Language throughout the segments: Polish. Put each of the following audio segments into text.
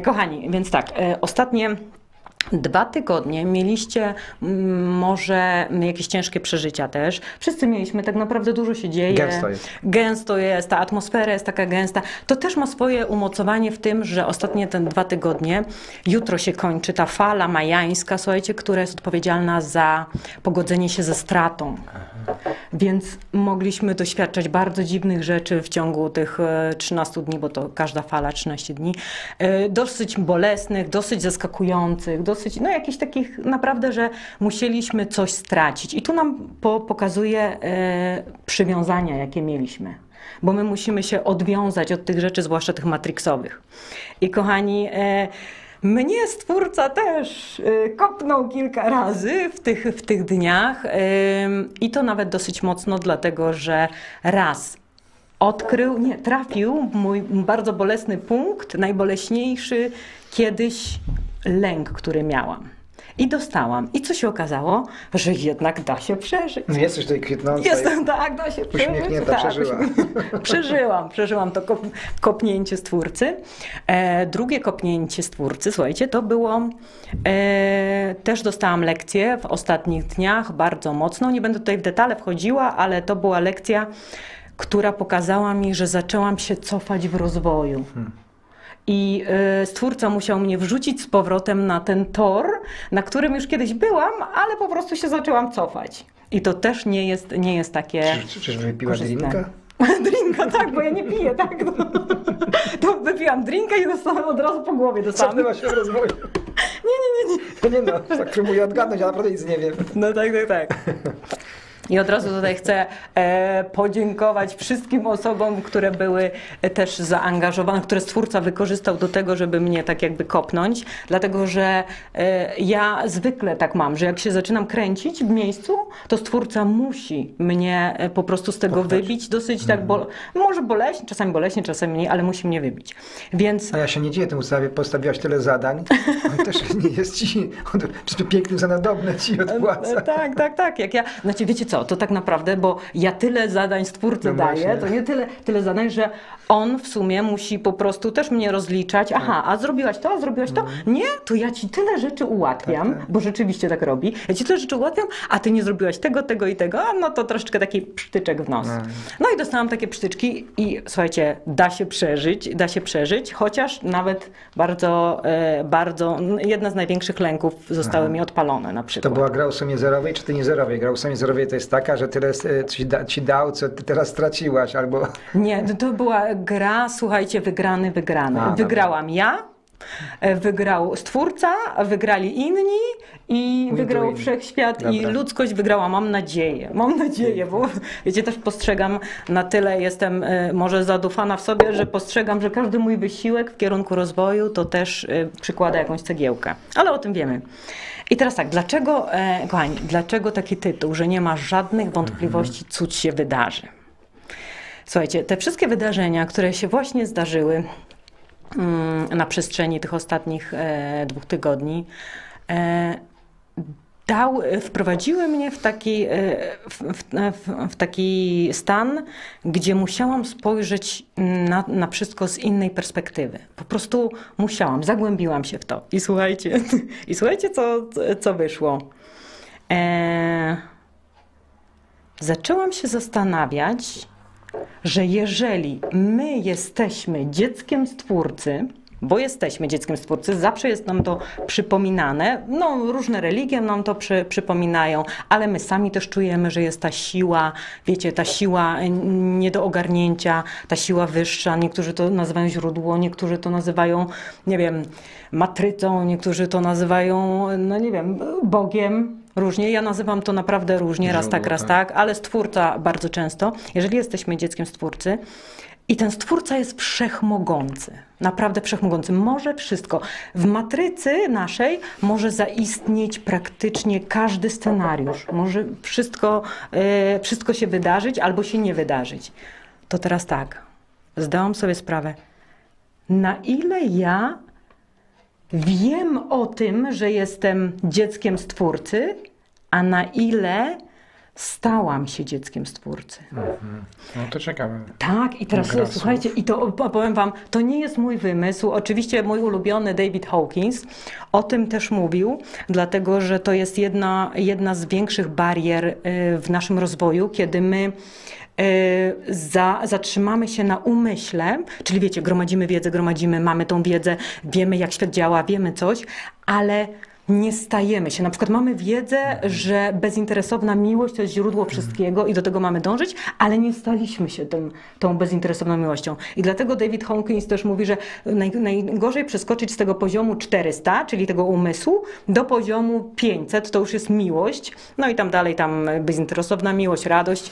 Kochani, więc tak, ostatnie 2 tygodnie mieliście może jakieś ciężkie przeżycia też. Wszyscy mieliśmy, tak naprawdę dużo się dzieje. Gęsto jest. Gęsto jest, ta atmosfera jest taka gęsta. To też ma swoje umocowanie w tym, że ostatnie te 2 tygodnie, jutro się kończy ta fala majańska, słuchajcie, która jest odpowiedzialna za pogodzenie się ze stratą. Więc mogliśmy doświadczać bardzo dziwnych rzeczy w ciągu tych 13 dni, bo to każda fala 13 dni. Dosyć bolesnych, dosyć zaskakujących, dosyć, no jakichś takich naprawdę, że musieliśmy coś stracić. I tu nam pokazuje przywiązania, jakie mieliśmy. Bo my musimy się odwiązać od tych rzeczy, zwłaszcza tych matrixowych. I kochani, mnie Stwórca też kopnął kilka razy w tych dniach i to nawet dosyć mocno, dlatego że raz trafił w mój bardzo bolesny punkt, najboleśniejszy kiedyś lęk, który miałam. I dostałam. I co się okazało? Że jednak da się przeżyć. Jesteś tutaj kwitnąca. Jestem, tak, da się przeżyć. Uśmiechnięta, przeżyła. Przeżyłam to kopnięcie Stwórcy. Drugie kopnięcie Stwórcy, słuchajcie, to było... też dostałam lekcję w ostatnich dniach, bardzo mocno. Nie będę tutaj w detale wchodziła, ale to była lekcja, która pokazała mi, że zaczęłam się cofać w rozwoju. I Stwórca musiał mnie wrzucić z powrotem na ten tor, na którym już kiedyś byłam, ale po prostu się zaczęłam cofać. I to też nie jest takie... Czyż wypiłaś drinka? Drinka, tak, bo ja nie piję, tak. To wypiłam drinka i dostałam od razu po głowie. Cofnęłaś się w rozwoju. Nie. To nie no, tak próbuję odgadnąć, a naprawdę nic nie wiem. No tak. I od razu tutaj chcę podziękować wszystkim osobom, które były też zaangażowane, które Stwórca wykorzystał do tego, żeby mnie tak jakby kopnąć, dlatego że ja zwykle tak mam, że jak się zaczynam kręcić w miejscu, to Stwórca musi mnie po prostu z tego wybić, dosyć tak, może boleśnie, czasami nie, ale musi mnie wybić. Więc... A ja się nie dziwię, temu postawiłaś tyle zadań, on też nie jest ci, on pięknym za nadobne ci odpłaca. Tak, jak ja, znaczy wiecie co, to tak naprawdę, bo ja tyle zadań Stwórcy daję, to nie tyle zadań, że on w sumie musi po prostu też mnie rozliczać. Aha, a zrobiłaś to, Nie, to ja ci tyle rzeczy ułatwiam, bo rzeczywiście tak robi. Ja ci tyle rzeczy ułatwiam, a ty nie zrobiłaś tego i tego, no to troszeczkę taki psztyczek w nos. No i dostałam takie psztyczki i słuchajcie, da się przeżyć, chociaż nawet bardzo, jedna z największych lęków zostały mi odpalone na przykład. To była gra o sumie zerowej, czy ty nie zerowej? Gra o sumie zerowej to jest taka, że tyle ci dał, co ty teraz straciłaś, albo... Nie, to była gra, słuchajcie, wygrany. Wygrałam ja, wygrał Stwórca, wygrali inni i wygrał Wszechświat i ludzkość wygrała, mam nadzieję, bo wiecie, też postrzegam, na tyle jestem może zadufana w sobie, że postrzegam, że każdy mój wysiłek w kierunku rozwoju to też przykłada jakąś cegiełkę, ale o tym wiemy. I teraz tak, kochani, dlaczego taki tytuł, że nie ma żadnych wątpliwości, cud się wydarzy? Słuchajcie, te wszystkie wydarzenia, które się właśnie zdarzyły na przestrzeni tych ostatnich 2 tygodni, wprowadziły mnie w taki stan, gdzie musiałam spojrzeć na wszystko z innej perspektywy. Po prostu musiałam, zagłębiłam się w to. I słuchajcie, co wyszło. Zaczęłam się zastanawiać, że jeżeli my jesteśmy dzieckiem Stwórcy, bo jesteśmy dzieckiem Stwórcy, zawsze jest nam to przypominane, no różne religie nam to przypominają, ale my sami też czujemy, że jest ta siła, wiecie, ta siła nie do ogarnięcia, ta siła wyższa, niektórzy to nazywają źródło, niektórzy to nazywają, nie wiem, matrycą, niektórzy to nazywają, no nie wiem, Bogiem. Różnie, ja nazywam to naprawdę różnie, raz tak, ale Stwórca bardzo często. Jeżeli jesteśmy dzieckiem Stwórcy i ten Stwórca jest wszechmogący, naprawdę wszechmogący, może wszystko. W matrycy naszej może zaistnieć praktycznie każdy scenariusz, może wszystko się wydarzyć albo się nie wydarzyć. To teraz tak, zdałam sobie sprawę, na ile ja wiem o tym, że jestem dzieckiem Stwórcy, a na ile Stałam się dzieckiem Stwórcy. No to ciekawe. Tak, i teraz Gra słów. słuchajcie, i to powiem wam, to nie jest mój wymysł. Oczywiście mój ulubiony David Hawkins o tym też mówił, dlatego że to jest jedna z większych barier w naszym rozwoju, kiedy my zatrzymamy się na umyśle, czyli wiecie, gromadzimy wiedzę, mamy tą wiedzę, wiemy jak świat działa, wiemy coś, ale nie stajemy się. Na przykład mamy wiedzę, że bezinteresowna miłość to jest źródło wszystkiego i do tego mamy dążyć, ale nie staliśmy się tą bezinteresowną miłością. I dlatego David Hawkins też mówi, że najgorzej przeskoczyć z tego poziomu 400, czyli tego umysłu, do poziomu 500, to już jest miłość. No i tam dalej, tam bezinteresowna miłość, radość.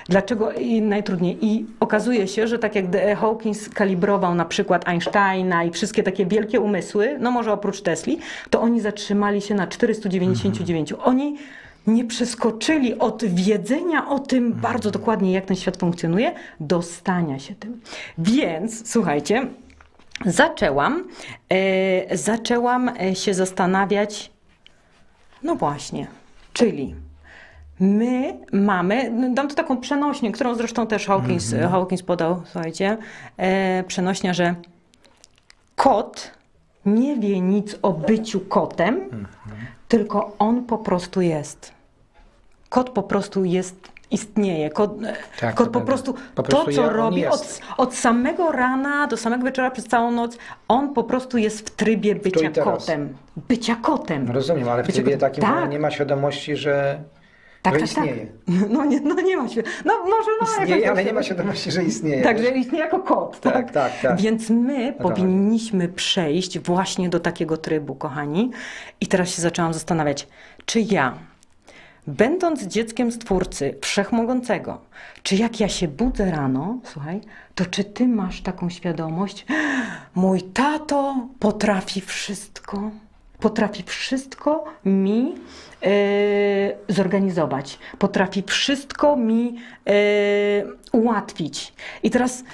Dlaczego i najtrudniej? I okazuje się, że tak jak Hawkins kalibrował na przykład Einsteina i wszystkie takie wielkie umysły, no może oprócz Tesli, to oni zatrzymali się na 499. Oni nie przeskoczyli od wiedzenia o tym bardzo dokładnie, jak ten świat funkcjonuje, do stania się tym. Więc, słuchajcie, zaczęłam się zastanawiać, no właśnie, czyli my mamy, dam tu taką przenośnię, którą zresztą też Hawkins podał, słuchajcie, przenośnia, że kot nie wie nic o byciu kotem, tylko on po prostu jest. Kot po prostu jest, istnieje. Kot po prostu to, co robi od samego rana do samego wieczora przez całą noc, on po prostu jest w trybie bycia kotem. Bycia kotem. Rozumiem, ale w trybie takim nie ma świadomości, że istnieje. No nie ma się. No może istnieje, ale nie ma świadomości, że istnieje. Tak, że istnieje jako kot. Tak. Więc my powinniśmy przejść właśnie do takiego trybu, kochani. I teraz się zaczęłam zastanawiać, czy ja, będąc dzieckiem Stwórcy Wszechmogącego, czy jak ja się budzę rano, słuchaj, to czy ty masz taką świadomość? Mój tato potrafi wszystko. Potrafi wszystko mi zorganizować. Potrafi wszystko mi ułatwić. I teraz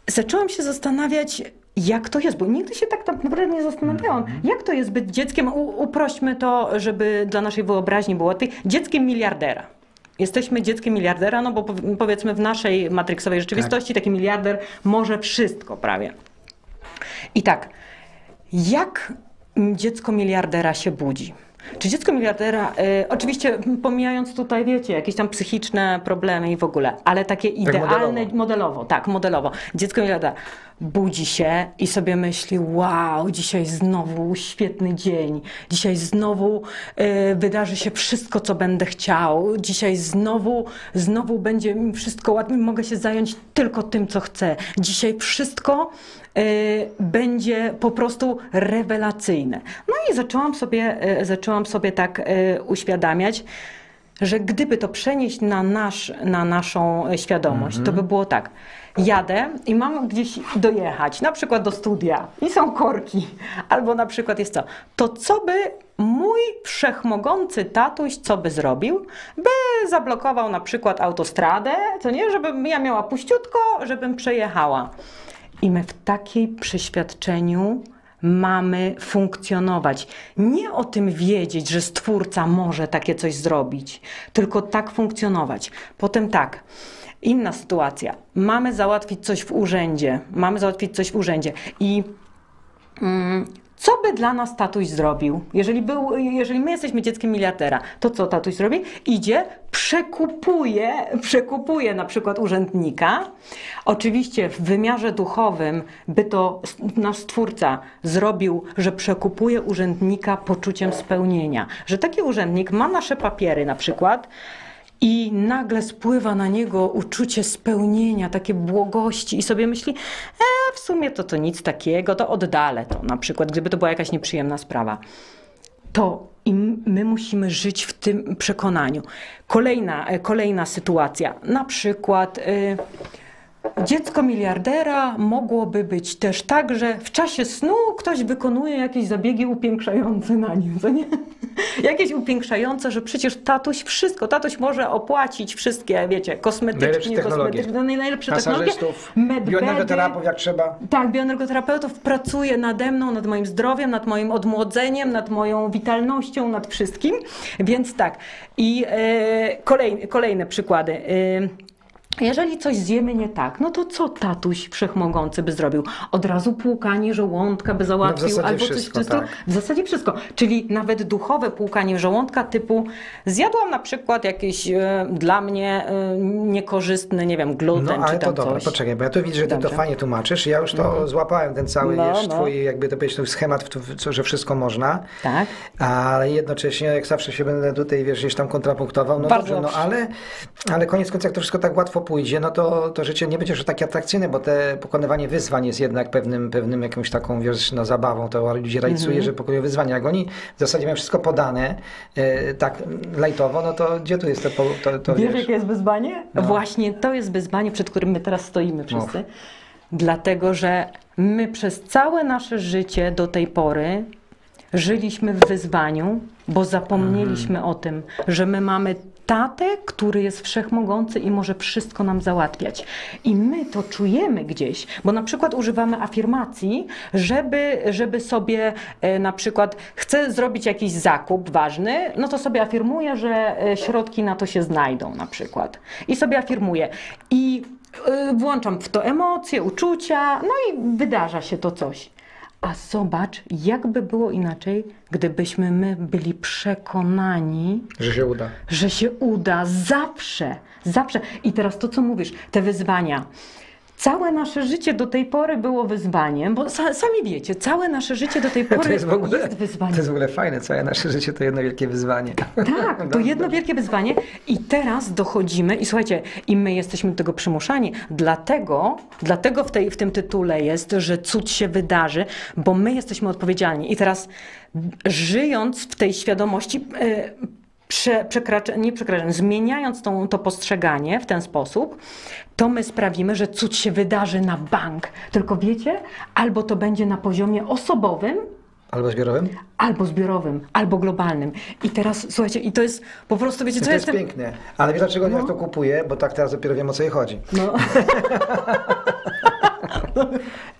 zaczęłam się zastanawiać, jak to jest, bo nigdy się tak naprawdę nie zastanawiałam, jak to jest być dzieckiem, uprośćmy to, żeby dla naszej wyobraźni było łatwiej, dzieckiem miliardera. Jesteśmy dzieckiem miliardera, no bo powiedzmy w naszej matryksowej rzeczywistości taki miliarder może wszystko prawie. I tak, jak dziecko miliardera się budzi? Czy dziecko miliardera, oczywiście pomijając tutaj, wiecie, jakieś tam psychiczne problemy i w ogóle, ale takie idealne, modelowo, dziecko miliardera budzi się i sobie myśli, wow, dzisiaj znowu świetny dzień, dzisiaj znowu wydarzy się wszystko, co będę chciał, dzisiaj znowu będzie mi wszystko łatwiej, mogę się zająć tylko tym, co chcę. Dzisiaj wszystko będzie po prostu rewelacyjne. No i zaczęłam sobie tak uświadamiać, że gdyby to przenieść na naszą świadomość, to by było tak. Jadę i mam gdzieś dojechać, na przykład do studia i są korki, albo na przykład jest to co by mój wszechmogący tatuś, co by zrobił? By zablokował na przykład autostradę, co nie, żebym ja miała puściutko, żebym przejechała. I my w takiej przeświadczeniu mamy funkcjonować. Nie o tym wiedzieć, że Stwórca może takie coś zrobić, tylko tak funkcjonować. Potem tak, inna sytuacja. Mamy załatwić coś w urzędzie. I co by dla nas tatuś zrobił? Jeżeli my jesteśmy dzieckiem miliardera, to co tatuś zrobi? Idzie, przekupuje na przykład urzędnika. Oczywiście w wymiarze duchowym by to nasz Stwórca zrobił, że przekupuje urzędnika poczuciem spełnienia. Że taki urzędnik ma nasze papiery na przykład i nagle spływa na niego uczucie spełnienia, takie błogości i sobie myśli, w sumie to nic takiego, to oddalę to na przykład, gdyby to była jakaś nieprzyjemna sprawa. To i my musimy żyć w tym przekonaniu. Kolejna sytuacja, na przykład dziecko miliardera mogłoby być też tak, że w czasie snu ktoś wykonuje jakieś zabiegi upiększające na nim, co nie? jakieś upiększające, że przecież tatuś może opłacić wszystkie, wiecie, Najlepsze technologie. najlepsze technologie. Masażystów, medbedy. bioenergoterapeutów jak trzeba. Tak, bioenergoterapeutów pracuje nade mną, nad moim zdrowiem, nad moim odmłodzeniem, nad moją witalnością, nad wszystkim. Więc tak. I kolejne przykłady. Jeżeli coś zjemy nie tak, no to co tatuś wszechmogący by zrobił? Od razu płukanie żołądka by załatwił, w zasadzie albo wszystko, coś tak. w zasadzie wszystko. Czyli nawet duchowe płukanie żołądka typu zjadłam na przykład jakiś dla mnie niekorzystny, nie wiem, gluten No ale czy to tam dobra, coś. poczekaj, bo ja tu widzę, że ty to Dobrze. fajnie tłumaczysz. Ja już to złapałem, ten cały twój, jakby to powiedzieć, schemat, że wszystko można. Tak. Ale jednocześnie, jak zawsze się będę tutaj, wiesz, gdzieś tam kontrapunktował, no Bardzo dobrze, no ale koniec końców, jak to wszystko tak łatwo pójdzie, no to życie nie będzie już takie atrakcyjne, bo te pokonywanie wyzwań jest jednak pewnym jakąś taką, wiesz, no, zabawą. To ludzie rajcuje, że pokonują wyzwania. Jak oni w zasadzie mają wszystko podane tak lajtowo, no to gdzie tu jest to Wiesz, wiesz? jakie jest wyzwanie? No. Właśnie to jest wyzwanie, przed którym my teraz stoimy wszyscy. Dlatego, że my przez całe nasze życie do tej pory żyliśmy w wyzwaniu, bo zapomnieliśmy o tym, że my mamy tatę, który jest wszechmogący i może wszystko nam załatwiać. I my to czujemy gdzieś, bo na przykład używamy afirmacji, żeby sobie na przykład chcę zrobić jakiś zakup ważny, no to sobie afirmuję, że środki na to się znajdą na przykład. I sobie afirmuję. I włączam w to emocje, uczucia, no i wydarza się to coś. A zobacz, jakby było inaczej, gdybyśmy my byli przekonani, Że się uda. że się uda zawsze, zawsze. I teraz to, co mówisz, te wyzwania. Całe nasze życie do tej pory było wyzwaniem, bo sami wiecie, całe nasze życie do tej pory To jest w ogóle, jest wyzwaniem. to jest w ogóle fajne, całe nasze życie to jedno wielkie wyzwanie. Tak, to jedno wielkie wyzwanie i teraz dochodzimy i słuchajcie, i my jesteśmy do tego przymuszani, dlatego w tym tytule jest, że cud się wydarzy, bo my jesteśmy odpowiedzialni i teraz żyjąc w tej świadomości, zmieniając to postrzeganie w ten sposób, to my sprawimy, że cud się wydarzy na bank. Tylko wiecie, albo to będzie na poziomie osobowym, Albo zbiorowym? albo zbiorowym, albo globalnym. I teraz, słuchajcie, i to jest po prostu, wiecie, co To jest jestem... piękne. Ale wiesz dlaczego ja to kupuję? Bo tak teraz dopiero wiem, o co jej chodzi. No.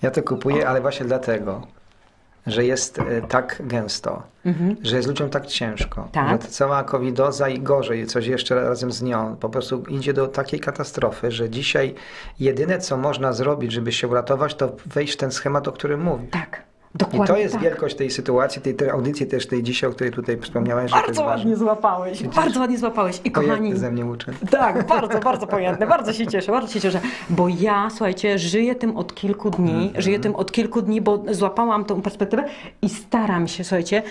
Ja to kupuję, ale właśnie dlatego, że jest tak gęsto, że jest ludziom tak ciężko, Tak. że ta cała covidoza i gorzej, coś jeszcze razem z nią, po prostu idzie do takiej katastrofy, że dzisiaj jedyne, co można zrobić, żeby się uratować, to wejść w ten schemat, o którym mówisz. Tak, I dokładnie to jest tak. wielkość tej sytuacji, tej audycji też, tej dzisiaj, o której tutaj wspomniałeś, że to jest Bardzo ważne. ładnie złapałeś, bardzo ładnie złapałeś. I kochani, Pojęty ze mnie uczy. tak, bardzo, bardzo pojętne, bardzo się cieszę, bo ja, słuchajcie, żyję tym od kilku dni, bo złapałam tą perspektywę i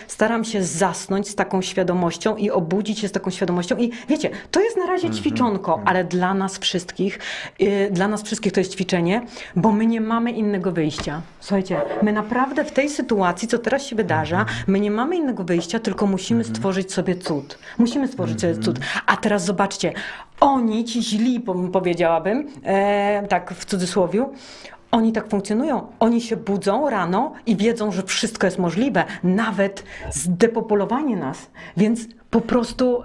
staram się zasnąć z taką świadomością i obudzić się z taką świadomością i wiecie, to jest na razie ćwiczonko, ale dla nas wszystkich to jest ćwiczenie, bo my nie mamy innego wyjścia. Słuchajcie, my naprawdę w tej sytuacji, co teraz się wydarza, my nie mamy innego wyjścia, tylko musimy stworzyć sobie cud. Musimy stworzyć sobie cud. A teraz zobaczcie, oni, ci źli, powiedziałabym, tak w cudzysłowiu, oni tak funkcjonują. Oni się budzą rano i wiedzą, że wszystko jest możliwe, nawet zdepopolowanie nas. Więc po prostu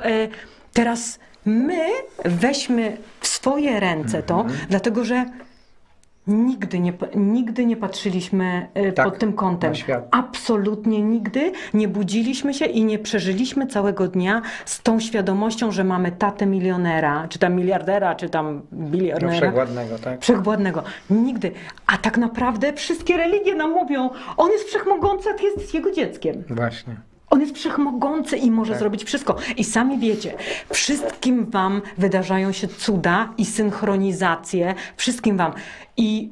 teraz my weźmy w swoje ręce to, dlatego że nigdy nie patrzyliśmy pod tym kątem. na świat. Absolutnie nigdy nie budziliśmy się i nie przeżyliśmy całego dnia z tą świadomością, że mamy tatę milionera, czy tam miliardera, czy tam bilionera. Wszechwładnego, tak? Wszechwładnego. Nigdy. A tak naprawdę wszystkie religie nam mówią, on jest wszechmogący, a ty jesteś jego dzieckiem. Właśnie. On jest wszechmogący i może zrobić wszystko. I sami wiecie, wszystkim wam wydarzają się cuda i synchronizacje, wszystkim wam. I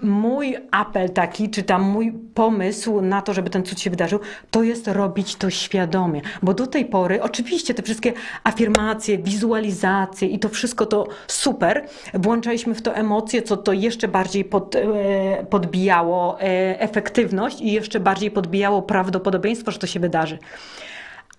mój apel taki, czy tam mój pomysł na to, żeby ten cud się wydarzył, to jest robić to świadomie. Bo do tej pory, oczywiście te wszystkie afirmacje, wizualizacje i to wszystko to super. Włączaliśmy w to emocje, co to jeszcze bardziej podbijało efektywność i jeszcze bardziej podbijało prawdopodobieństwo, że to się wydarzy.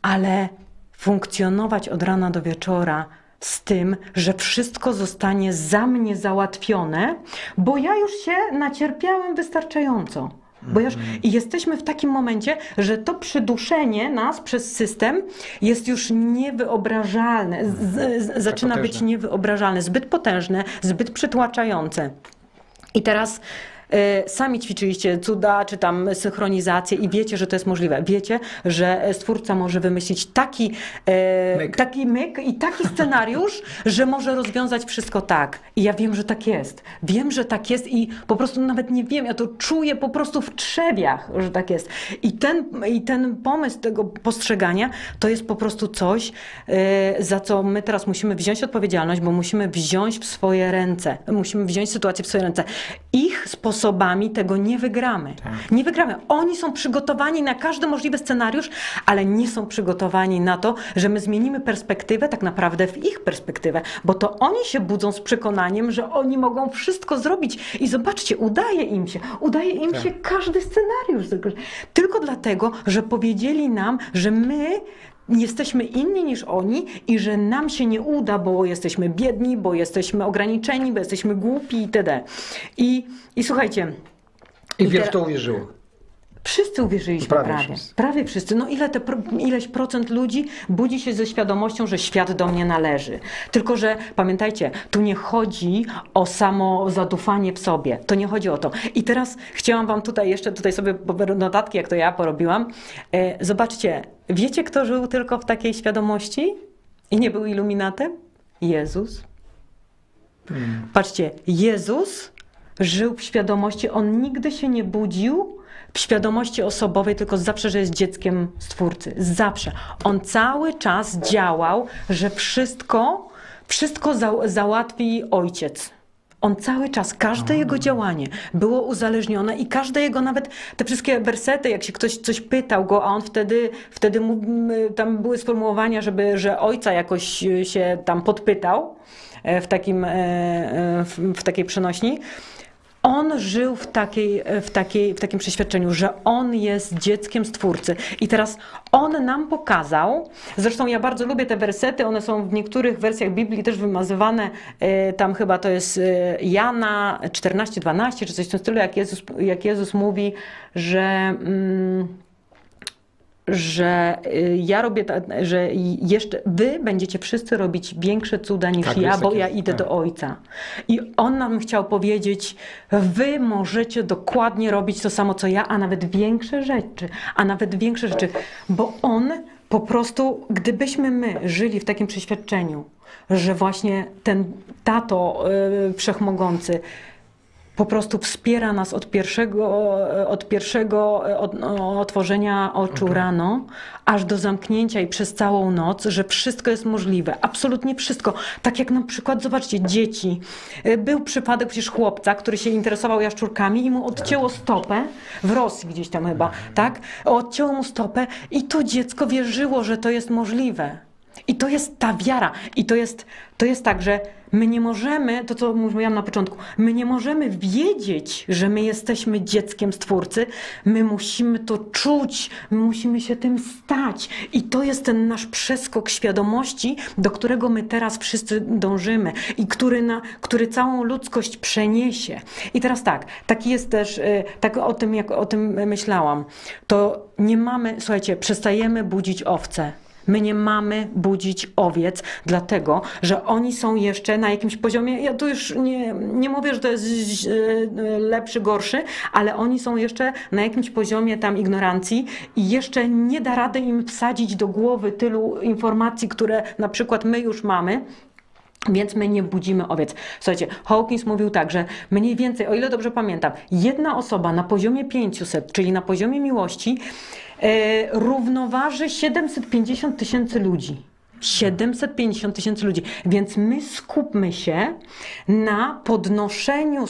Ale funkcjonować od rana do wieczora z tym, że wszystko zostanie za mnie załatwione, bo ja już się nacierpiałem wystarczająco. Bo i jesteśmy w takim momencie, że to przyduszenie nas przez system jest już niewyobrażalne, zaczyna być potężne. niewyobrażalne, zbyt potężne, zbyt przytłaczające. I teraz sami ćwiczyliście cuda, czy tam synchronizację i wiecie, że to jest możliwe. Wiecie, że Stwórca może wymyślić taki myk i taki scenariusz, że może rozwiązać wszystko tak. I ja wiem, że tak jest. Wiem, że tak jest i po prostu nawet nie wiem, ja to czuję po prostu w trzewiach, że tak jest. I ten pomysł tego postrzegania to jest po prostu coś, za co my teraz musimy wziąć odpowiedzialność, bo musimy wziąć w swoje ręce. Musimy wziąć sytuację w swoje ręce. Ich sposobami tego nie wygramy. Nie wygramy. Oni są przygotowani na każdy możliwy scenariusz, ale nie są przygotowani na to, że my zmienimy perspektywę tak naprawdę w ich perspektywę, bo to oni się budzą z przekonaniem, że oni mogą wszystko zrobić i zobaczcie, udaje im się każdy scenariusz. Tylko dlatego, że powiedzieli nam, że my jesteśmy inni niż oni i że nam się nie uda, bo jesteśmy biedni, bo jesteśmy ograniczeni, bo jesteśmy głupi itd. I słuchajcie. I wielu w to uwierzyło. Wszyscy uwierzyliśmy prawie wszyscy. No ileś procent ludzi budzi się ze świadomością, że świat do mnie należy. Tylko że pamiętajcie, tu nie chodzi o samo zadufanie w sobie. To nie chodzi o to. I teraz chciałam wam tutaj sobie notatki, jak to ja porobiłam. Zobaczcie, wiecie, kto żył tylko w takiej świadomości i nie był iluminatem? Jezus. Patrzcie, Jezus żył w świadomości, on nigdy się nie budził w świadomości osobowej, tylko zawsze, że jest dzieckiem Stwórcy. Zawsze. On cały czas działał, że wszystko załatwi Ojciec. On cały czas, każde jego działanie było uzależnione i każde jego, nawet te wszystkie wersety, jak się ktoś coś pytał go, a on wtedy tam były sformułowania, że Ojca jakoś się tam podpytał w takiej przenośni. On żył w takim przeświadczeniu, że on jest dzieckiem Stwórcy. I teraz on nam pokazał, zresztą ja bardzo lubię te wersety, one są w niektórych wersjach Biblii też wymazywane, tam chyba to jest Jana 14:12 czy coś w tym stylu, jak Jezus mówi, że ja robię, że jeszcze wy będziecie wszyscy robić większe cuda niż ja, bo ja idę do Ojca. I on nam chciał powiedzieć, wy możecie dokładnie robić to samo, co ja, a nawet większe rzeczy, bo on po prostu, gdybyśmy my żyli w takim przeświadczeniu, że właśnie ten Tato Wszechmogący po prostu wspiera nas od pierwszego otworzenia oczu rano, aż do zamknięcia i przez całą noc, że wszystko jest możliwe. Absolutnie wszystko. Tak jak na przykład, zobaczcie, dzieci. Był przypadek przecież chłopca, który się interesował jaszczurkami i mu odcięło stopę, w Rosji gdzieś tam chyba, tak? Odcięło mu stopę i to dziecko wierzyło, że to jest możliwe. I to jest ta wiara. I to jest tak, że my nie możemy, to co mówiłam na początku, my nie możemy wiedzieć, że my jesteśmy dzieckiem Stwórcy. My musimy to czuć, my musimy się tym stać. I to jest ten nasz przeskok świadomości, do którego my teraz wszyscy dążymy i który całą ludzkość przeniesie. I teraz taki jest też, tak jak o tym myślałam, to nie mamy, słuchajcie, przestajemy budzić owce. My nie mamy budzić owiec, dlatego, że oni są jeszcze na jakimś poziomie, ja tu już nie mówię, że to jest lepszy, gorszy, ale oni są jeszcze na jakimś poziomie tam ignorancji i jeszcze nie da rady im wsadzić do głowy tylu informacji, które na przykład my już mamy. Więc my nie budzimy owiec. Słuchajcie, Hawkins mówił tak, że mniej więcej, o ile dobrze pamiętam, jedna osoba na poziomie 500, czyli na poziomie miłości, równoważy 750 000 ludzi. 750 000 ludzi. Więc my skupmy się na podnoszeniu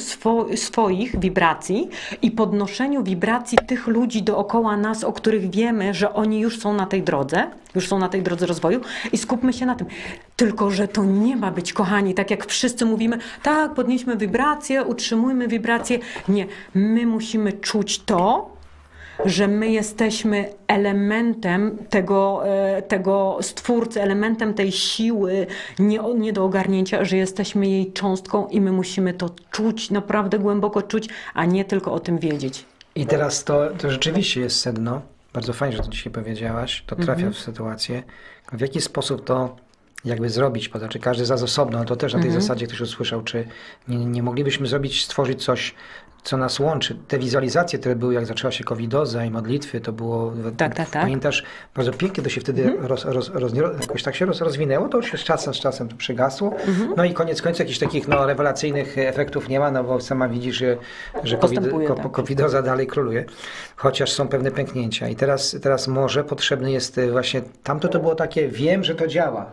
swoich wibracji i podnoszeniu wibracji tych ludzi dookoła nas, o których wiemy, że oni już są na tej drodze rozwoju i skupmy się na tym. Tylko że to nie ma być, kochani, tak jak wszyscy mówimy, tak, podnieśmy wibracje, utrzymujmy wibracje. Nie, my musimy czuć to, że my jesteśmy elementem tego Stwórcy, elementem tej siły nie do ogarnięcia, że jesteśmy jej cząstką i my musimy to czuć, naprawdę głęboko czuć, a nie tylko o tym wiedzieć. I teraz to rzeczywiście jest sedno. Bardzo fajnie, że to dzisiaj powiedziałaś. To trafia w sytuację. W jaki sposób to jakby zrobić? To znaczy każdy z osobno, to też na tej zasadzie ktoś usłyszał, czy nie moglibyśmy stworzyć coś, co nas łączy. Te wizualizacje, które były, jak zaczęła się covidoza i modlitwy, to było, Tak. pamiętasz, bardzo pięknie to się wtedy jakoś tak się rozwinęło, to już się z czasem to przygasło. No i koniec końców jakichś takich rewelacyjnych efektów nie ma, no bo sama widzisz, że covidoza dalej króluje, chociaż są pewne pęknięcia. I teraz może potrzebny jest właśnie, tamto to było takie, wiem, że to działa.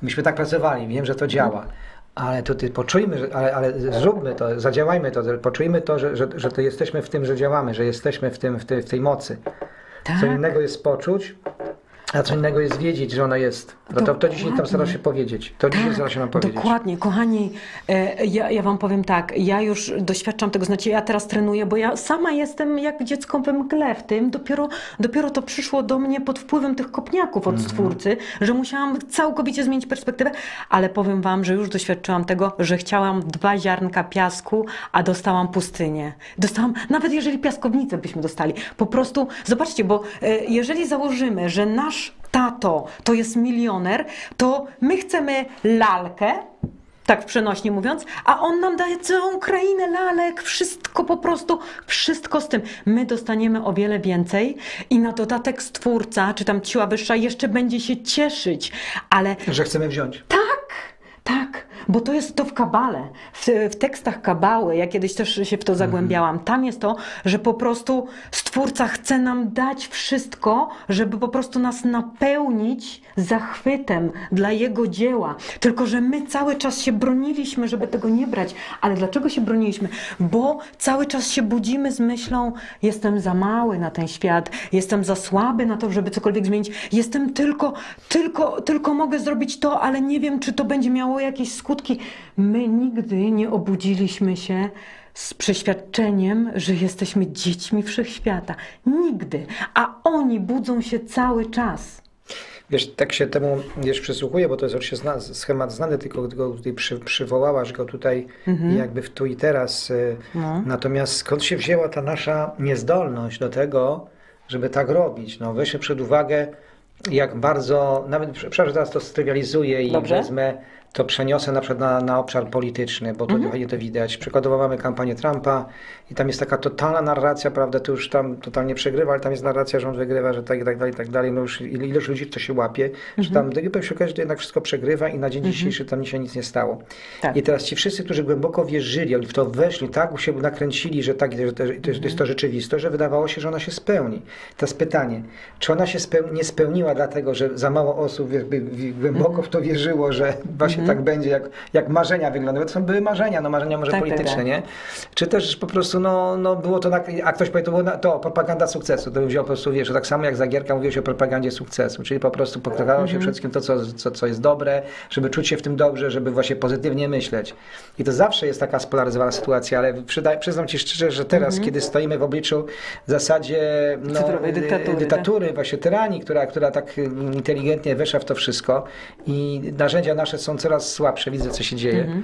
Myśmy tak pracowali, wiem, że to działa. Ale to poczujmy, ale zróbmy to, zadziałajmy to, poczujmy to, że to jesteśmy w tym, że działamy, że jesteśmy w tej mocy. Tak. Co innego jest poczuć, a co innego jest wiedzieć, że ona jest. No to dzisiaj tam stara się powiedzieć. To dzisiaj stara się nam powiedzieć. Dokładnie. Kochani, ja wam powiem tak, ja już doświadczam tego, znaczy ja teraz trenuję, bo ja sama jestem jak dziecko we mgle w tym. Dopiero to przyszło do mnie pod wpływem tych kopniaków od Stwórcy, że musiałam całkowicie zmienić perspektywę, ale powiem wam, że już doświadczyłam tego, że chciałam 2 ziarnka piasku, a dostałam pustynię. Dostałam, nawet jeżeli piaskownicę byśmy dostali, po prostu, zobaczcie, bo jeżeli założymy, że nasz tato to jest milioner, to my chcemy lalkę, tak w przenośni mówiąc, a on nam daje całą krainę lalek, wszystko po prostu, wszystko z tym. My dostaniemy o wiele więcej i na dodatek Stwórca, czy tam siła wyższa jeszcze będzie się cieszyć, ale... Że chcemy wziąć. Tak, bo to jest to w Kabale, w tekstach Kabały, ja kiedyś też się w to zagłębiałam, tam jest to, że po prostu Stwórca chce nam dać wszystko, żeby po prostu nas napełnić zachwytem dla Jego dzieła. Tylko że my cały czas się broniliśmy, żeby tego nie brać. Ale dlaczego się broniliśmy? Bo cały czas się budzimy z myślą, jestem za mały na ten świat, jestem za słaby na to, żeby cokolwiek zmienić, jestem tylko mogę zrobić to, ale nie wiem, czy to będzie miało jakieś skutki. My nigdy nie obudziliśmy się z przeświadczeniem, że jesteśmy dziećmi wszechświata. Nigdy. A oni budzą się cały czas. Wiesz, tak się temu przysłuchuję, bo to jest oczywiście schemat znany, tylko go tutaj przywołałaś go tutaj jakby w tu i teraz. Natomiast skąd się wzięła ta nasza niezdolność do tego, żeby tak robić? No weźmy przed uwagę, jak bardzo, nawet przepraszam, że teraz to strywializuję i wezmę, to przeniosę na przykład na obszar polityczny, bo to fajnie to widać. Przykładowo mamy kampanię Trumpa i tam jest taka totalna narracja, prawda, to już tam totalnie przegrywa, ale tam jest narracja, że on wygrywa, że tak dalej, no już ilość ludzi to się łapie, że tam się okazuje, że to jednak wszystko przegrywa i na dzień dzisiejszy tam się nic nie stało. Tak. I teraz ci wszyscy, którzy głęboko wierzyli, oni w to weszli, tak się nakręcili, że tak, że to jest to rzeczywistość, że wydawało się, że ona się spełni. Teraz pytanie, czy ona się nie spełniła dlatego, że za mało osób jakby głęboko w to wierzyło, że właśnie tak będzie, jak marzenia wyglądały. To były marzenia, no marzenia może polityczne, nie? Czy też po prostu, no było to, a ktoś powie, to propaganda sukcesu, to wziął po prostu, wiesz, tak samo jak Zagierka mówiło się o propagandzie sukcesu, czyli po prostu pokazało się wszystkim to, co jest dobre, żeby czuć się w tym dobrze, żeby właśnie pozytywnie myśleć. I to zawsze jest taka spolaryzowana sytuacja, ale przyznam ci szczerze, że teraz, kiedy stoimy w obliczu w zasadzie dyktatury, właśnie tyranii, która tak inteligentnie weszła w to wszystko i narzędzia nasze są coraz słabsze, widzę, co się dzieje,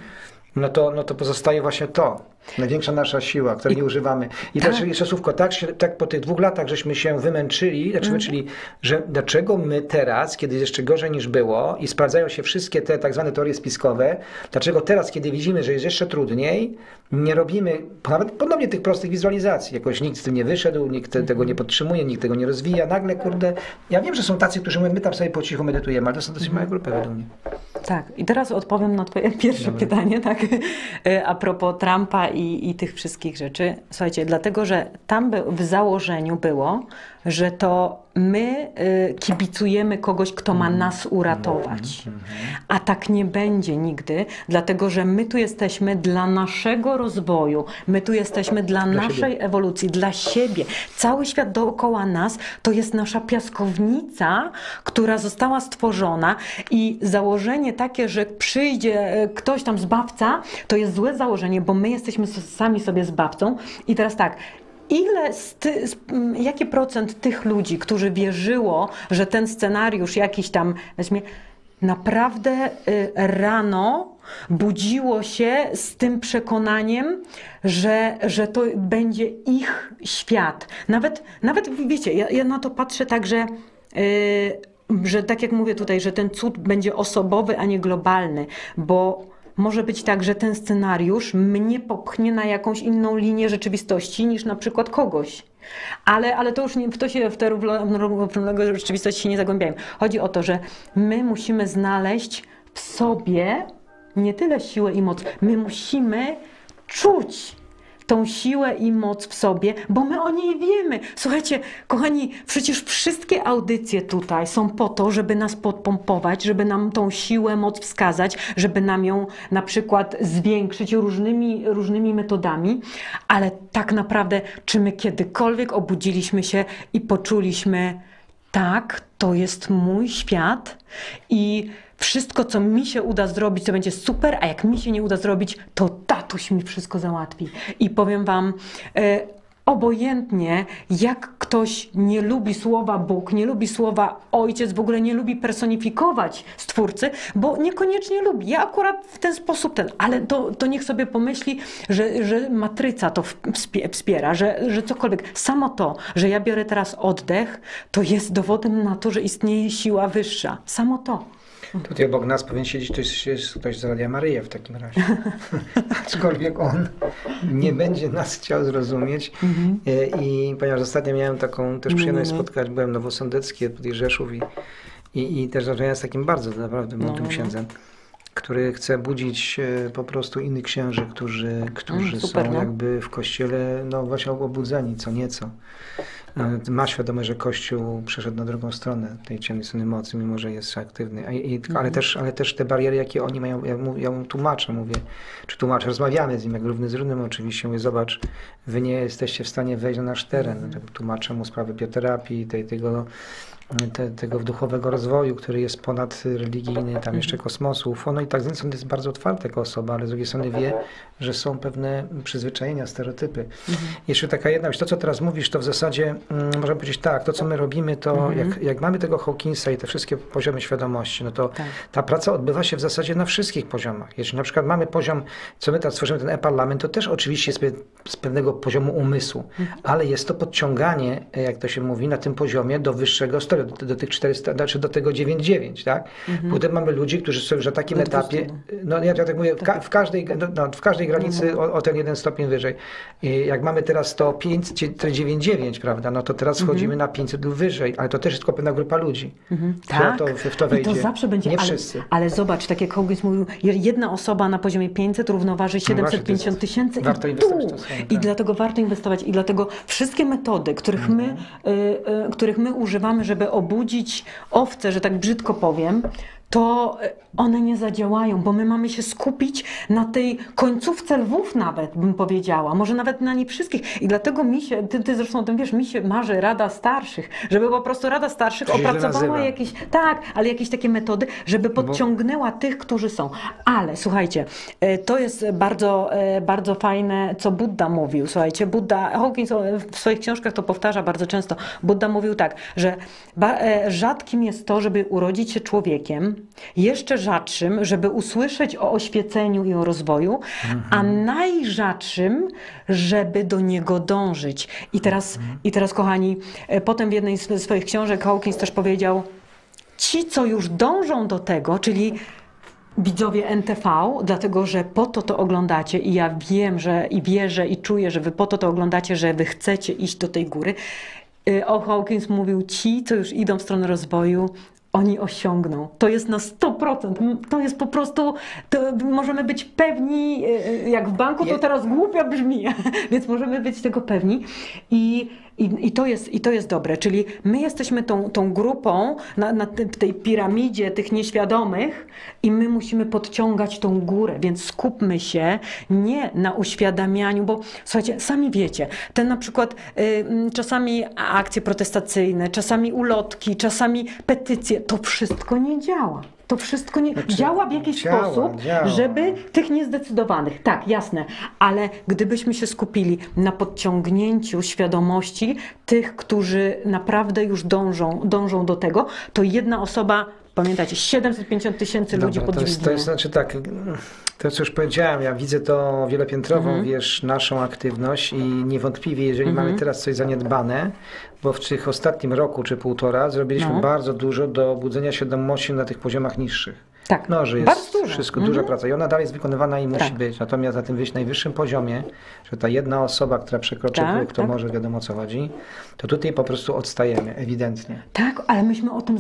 no to pozostaje właśnie to. Największa nasza siła, której nie używamy. I też jeszcze słówko, tak po tych 2 latach żeśmy się wymęczyli, czyli, że dlaczego my teraz, kiedy jeszcze gorzej niż było i sprawdzają się wszystkie te tak zwane teorie spiskowe, dlaczego teraz, kiedy widzimy, że jest jeszcze trudniej, nie robimy nawet podobnie tych prostych wizualizacji. Jakoś nikt z tym nie wyszedł, nikt tego nie podtrzymuje, nikt tego nie rozwija. Nagle, kurde, ja wiem, że są tacy, którzy my tam sobie po cichu medytujemy, ale to są dosyć małe grupy według mnie. Tak, i teraz odpowiem na twoje pierwsze pytanie, tak, a propos Trumpa i tych wszystkich rzeczy. Słuchajcie, dlatego, że tam w założeniu było, że to my kibicujemy kogoś, kto ma nas uratować. A tak nie będzie nigdy, dlatego, że my tu jesteśmy dla naszego rozwoju, my tu jesteśmy dla naszej ewolucji, dla siebie. Cały świat dookoła nas to jest nasza piaskownica, która została stworzona i założenie takie, że przyjdzie ktoś tam zbawca, to jest złe założenie, bo my jesteśmy sami sobie zbawcą. I teraz tak, jaki procent tych ludzi, którzy wierzyło, że ten scenariusz jakiś tam weźmie, naprawdę rano Budziło się z tym przekonaniem, że to będzie ich świat. Nawet wiecie, ja na to patrzę tak, że tak jak mówię tutaj, że ten cud będzie osobowy, a nie globalny, bo może być tak, że ten scenariusz mnie popchnie na jakąś inną linię rzeczywistości niż na przykład kogoś. Ale to już nie, w tę równoległą rzeczywistość się nie zagłębiają. Chodzi o to, że my musimy znaleźć w sobie nie tyle siłę i moc, my musimy czuć tą siłę i moc w sobie, bo my o niej wiemy. Słuchajcie, kochani, przecież wszystkie audycje tutaj są po to, żeby nas podpompować, żeby nam tą siłę, moc wskazać, żeby nam ją na przykład zwiększyć różnymi metodami, ale tak naprawdę, czy my kiedykolwiek obudziliśmy się i poczuliśmy, tak, to jest mój świat i wszystko, co mi się uda zrobić, to będzie super, a jak mi się nie uda zrobić, to tatuś mi wszystko załatwi. I powiem wam, obojętnie jak ktoś nie lubi słowa Bóg, nie lubi słowa Ojciec, w ogóle nie lubi personifikować Stwórcy, bo niekoniecznie lubi. Ja akurat w ten sposób ale to niech sobie pomyśli, że matryca to wspiera, że cokolwiek. Samo to, że ja biorę teraz oddech, to jest dowodem na to, że istnieje siła wyższa. Samo to. Tutaj obok nas powinien siedzieć ktoś z Radia Maryja w takim razie. Aczkolwiek on nie będzie nas chciał zrozumieć. I ponieważ ostatnio miałem taką też przyjemność spotkać, byłem Nowosądecki, tutaj Rzeszów i też rozmawiałem z takim bardzo naprawdę mądrym księdzem, który chce budzić po prostu innych księży, którzy super, są no. jakby w Kościele właśnie obudzeni co nieco. Ma świadomość, że Kościół przeszedł na drugą stronę tej ciemnej strony mocy, mimo że jest aktywny. Ale też te bariery, jakie oni mają, ja mu tłumaczę, rozmawiamy z nim jak równy z równym oczywiście. Mówię, zobacz, wy nie jesteście w stanie wejść na nasz teren. Tłumaczę mu sprawy bioterapii, tego duchowego rozwoju, który jest ponadreligijny, tam jeszcze kosmosu, UFO. No i tak z jednej strony jest bardzo otwarta jako osoba, ale z drugiej strony wie, że są pewne przyzwyczajenia, stereotypy. Jeszcze taka jedna rzecz, to co teraz mówisz, to w zasadzie możemy powiedzieć tak, to co my robimy, to jak mamy tego Hawkinsa i te wszystkie poziomy świadomości, no to ta praca odbywa się w zasadzie na wszystkich poziomach. Jeśli na przykład mamy poziom, co my teraz tworzymy, ten e-parlament, to też oczywiście jest z pewnego poziomu umysłu, ale jest to podciąganie, jak to się mówi, na tym poziomie do wyższego stopnia, do tych 400, znaczy do tego 9,9, tak? Potem mamy ludzi, którzy są już na takim etapie, no ja tak mówię, w każdej granicy o ten 1 stopień wyżej. I jak mamy teraz to 9,9, prawda, no to teraz wchodzimy na 500 lub wyżej, ale to też jest tylko pewna grupa ludzi, Tak, w to wejdzie. i to zawsze będzie, nie wszyscy. Ale zobacz, tak jak Hawkins mówił, jedna osoba na poziomie 500 równoważy 750 tysięcy warto inwestować w to swoje, I dlatego warto inwestować i dlatego wszystkie metody, których my używamy, żeby obudzić owce, że tak brzydko powiem, to one nie zadziałają, bo my mamy się skupić na tej końcówce lwów nawet, bym powiedziała, może nawet na nie wszystkich. I dlatego ty zresztą o tym wiesz, mi się marzy Rada Starszych, żeby po prostu Rada Starszych To się źle opracowała nazywa. jakieś takie metody, żeby podciągnęła tych, którzy są. Ale słuchajcie, to jest bardzo, bardzo fajne, co Budda mówił. Słuchajcie, Hawkins w swoich książkach to powtarza bardzo często. Budda mówił tak, że rzadkim jest to, żeby urodzić się człowiekiem, jeszcze rzadszym, żeby usłyszeć o oświeceniu i o rozwoju, a najrzadszym, żeby do niego dążyć. I teraz, kochani, potem w jednej z swoich książek Hawkins też powiedział, ci, co już dążą do tego, czyli widzowie NTV, dlatego, że po to oglądacie i ja wiem, i wierzę i czuję, że wy po to oglądacie, że wy chcecie iść do tej góry. Hawkins mówił, ci, co już idą w stronę rozwoju, oni osiągną. To jest na 100%. To jest po prostu, możemy być pewni, jak w banku to teraz głupio brzmi, więc możemy być tego pewni. I to jest dobre, czyli my jesteśmy tą grupą w tej piramidzie tych nieświadomych i my musimy podciągać tą górę, więc skupmy się nie na uświadamianiu, bo słuchajcie, sami wiecie, na przykład czasami akcje protestacyjne, czasami ulotki, czasami petycje, to wszystko nie działa. To wszystko nie działa w jakiś sposób, żeby tych niezdecydowanych, tak, jasne, ale gdybyśmy się skupili na podciągnięciu świadomości tych, którzy naprawdę już dążą do tego, to jedna osoba Pamiętajcie, 750 000 ludzi Dobra, pod to dźwignią. jest znaczy tak, to co już powiedziałem, ja widzę to wielopiętrową, wiesz, naszą aktywność i niewątpliwie, jeżeli mamy teraz coś zaniedbane, bo w tych ostatnim roku czy półtora zrobiliśmy bardzo dużo do budzenia świadomości na tych poziomach niższych. Tak, No, że bardzo jest dużo. wszystko, duża praca i ona dalej jest wykonywana i musi Tak. być. Natomiast na tym najwyższym poziomie, że ta jedna osoba, która przekroczy Tak, próg, to tak. może wiadomo o co chodzi, to tutaj po prostu odstajemy, ewidentnie. Tak, ale myśmy o tym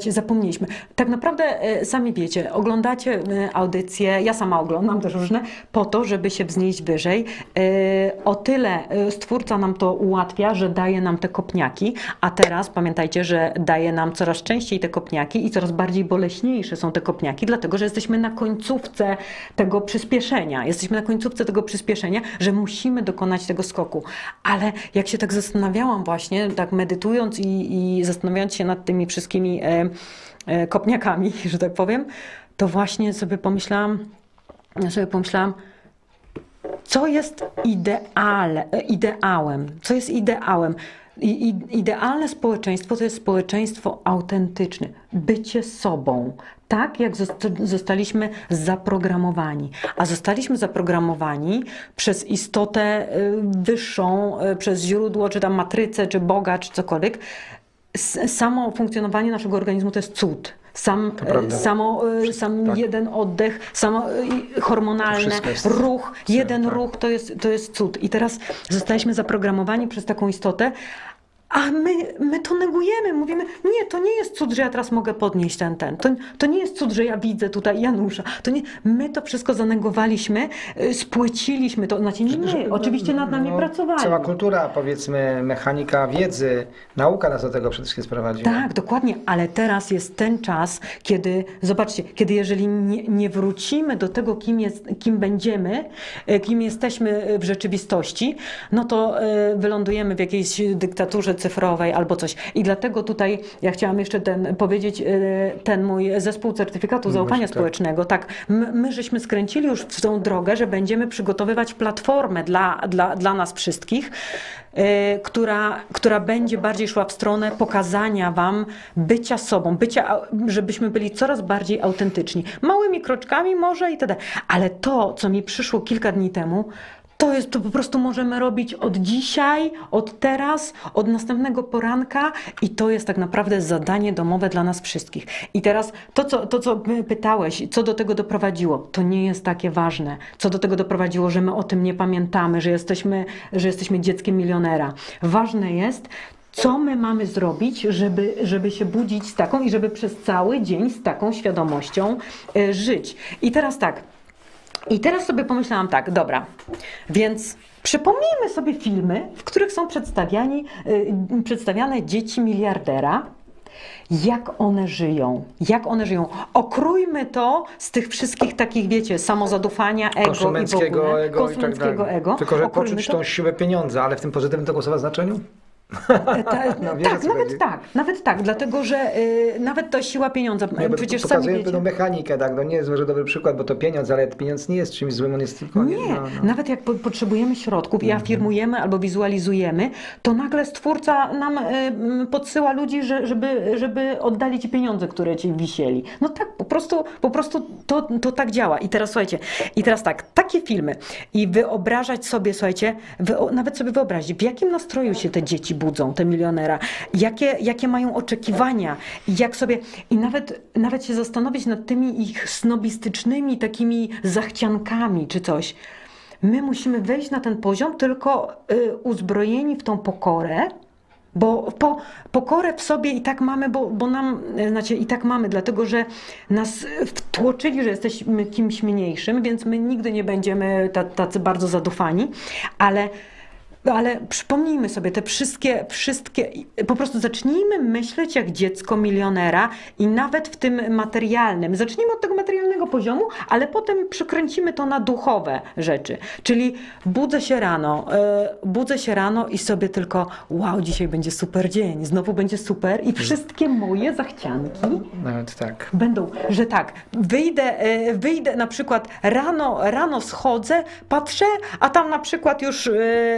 zapomnieliśmy. Tak naprawdę sami wiecie, oglądacie audycje, ja sama oglądam też różne, po to, żeby się wznieść wyżej. O tyle Stwórca nam to ułatwia, że daje nam te kopniaki, a teraz pamiętajcie, że daje nam coraz częściej te kopniaki i coraz bardziej boleśniejsze są te kopniaki, dlatego że jesteśmy na końcówce tego przyspieszenia. Jesteśmy na końcówce tego przyspieszenia, że musimy dokonać tego skoku. Ale jak się tak zastanawiałam właśnie, tak medytując i zastanawiając się nad tymi wszystkimi kopniakami, że tak powiem, to właśnie sobie pomyślałam, co jest ideałem? Co jest ideałem? Idealne społeczeństwo to jest społeczeństwo autentyczne, bycie sobą, tak jak zostaliśmy zaprogramowani. A zostaliśmy zaprogramowani przez istotę wyższą, przez źródło, czy tam matrycę, czy Boga, czy cokolwiek. Samo funkcjonowanie naszego organizmu to jest cud. Sam Tak. jeden oddech, hormonalne, ruch, jeden tak. ruch to jest cud. I teraz zostaliśmy zaprogramowani przez taką istotę, a my to negujemy, mówimy, nie, to nie jest cud, że ja teraz mogę podnieść ten. To nie jest cud, że ja widzę tutaj Janusza. My to wszystko zanegowaliśmy, spłyciliśmy to, znaczy nie my, oczywiście nad nami pracowali. Cała kultura, powiedzmy, mechanika wiedzy, nauka nas do tego przede wszystkim sprowadziła. Tak, dokładnie, ale teraz jest ten czas, kiedy, zobaczcie, kiedy jeżeli nie wrócimy do tego, kim będziemy, kim jesteśmy w rzeczywistości, no to wylądujemy w jakiejś dyktaturze cyfrowej albo coś. I dlatego tutaj ja chciałam jeszcze powiedzieć, ten mój zespół certyfikatu zaufania społecznego, tak, my żeśmy skręcili już w tą drogę, że będziemy przygotowywać platformę dla nas wszystkich, która będzie bardziej szła w stronę pokazania wam bycia sobą, żebyśmy byli coraz bardziej autentyczni. Małymi kroczkami może i td. Ale to, co mi przyszło kilka dni temu, to po prostu możemy robić od dzisiaj, od teraz, od następnego poranka i to jest tak naprawdę zadanie domowe dla nas wszystkich. I teraz to, co pytałeś, co do tego doprowadziło, to nie jest takie ważne. Co do tego doprowadziło, że my o tym nie pamiętamy, że jesteśmy dzieckiem milionera. Ważne jest, co my mamy zrobić, żeby się budzić z taką i żeby przez cały dzień z taką świadomością żyć. I teraz tak. I teraz sobie pomyślałam tak, dobra, więc przypomnijmy sobie filmy, w których są przedstawiane dzieci miliardera, jak one żyją. Okrójmy to z tych wszystkich takich, wiecie, samozadufania, ego i w ogóle, konsumenckiego ego. Tylko, że Okrójmy poczuć to. tą siłę pieniądza, ale w tym pozytywnym tego słowa znaczeniu? No, wiesz, Nawet tak, dlatego że nawet to siła pieniądza. Nie, bo Przecież sami pokazuje wiecie. pewną mechanikę, tak? No nie jest może dobry przykład, bo to pieniądz, ale pieniądz nie jest czymś złym, on jest tylko... Nie, nawet jak potrzebujemy środków i afirmujemy albo wizualizujemy, to nagle Stwórca nam podsyła ludzi, żeby oddali ci pieniądze, które ci wisieli. No tak, po prostu to tak działa. I teraz słuchajcie, takie filmy i wyobrażać sobie, słuchajcie, nawet sobie wyobrazić, w jakim nastroju się te dzieci budzą, te milionera, jakie mają oczekiwania, i nawet się zastanowić nad tymi ich snobistycznymi takimi zachciankami czy coś. My musimy wejść na ten poziom tylko uzbrojeni w tą pokorę, bo pokorę w sobie i tak mamy, bo nam, i tak mamy, dlatego że nas wtłoczyli, że jesteśmy kimś mniejszym, więc my nigdy nie będziemy tacy bardzo zadufani, ale przypomnijmy sobie te wszystkie, po prostu zacznijmy myśleć jak dziecko milionera i nawet w tym materialnym. Zacznijmy od tego materialnego fizycznego poziomu, ale potem przykręcimy to na duchowe rzeczy. Czyli budzę się rano i sobie tylko wow, dzisiaj będzie super dzień, znowu będzie super i wszystkie moje zachcianki Nawet tak. będą, że tak, wyjdę na przykład rano schodzę, patrzę, a tam na przykład już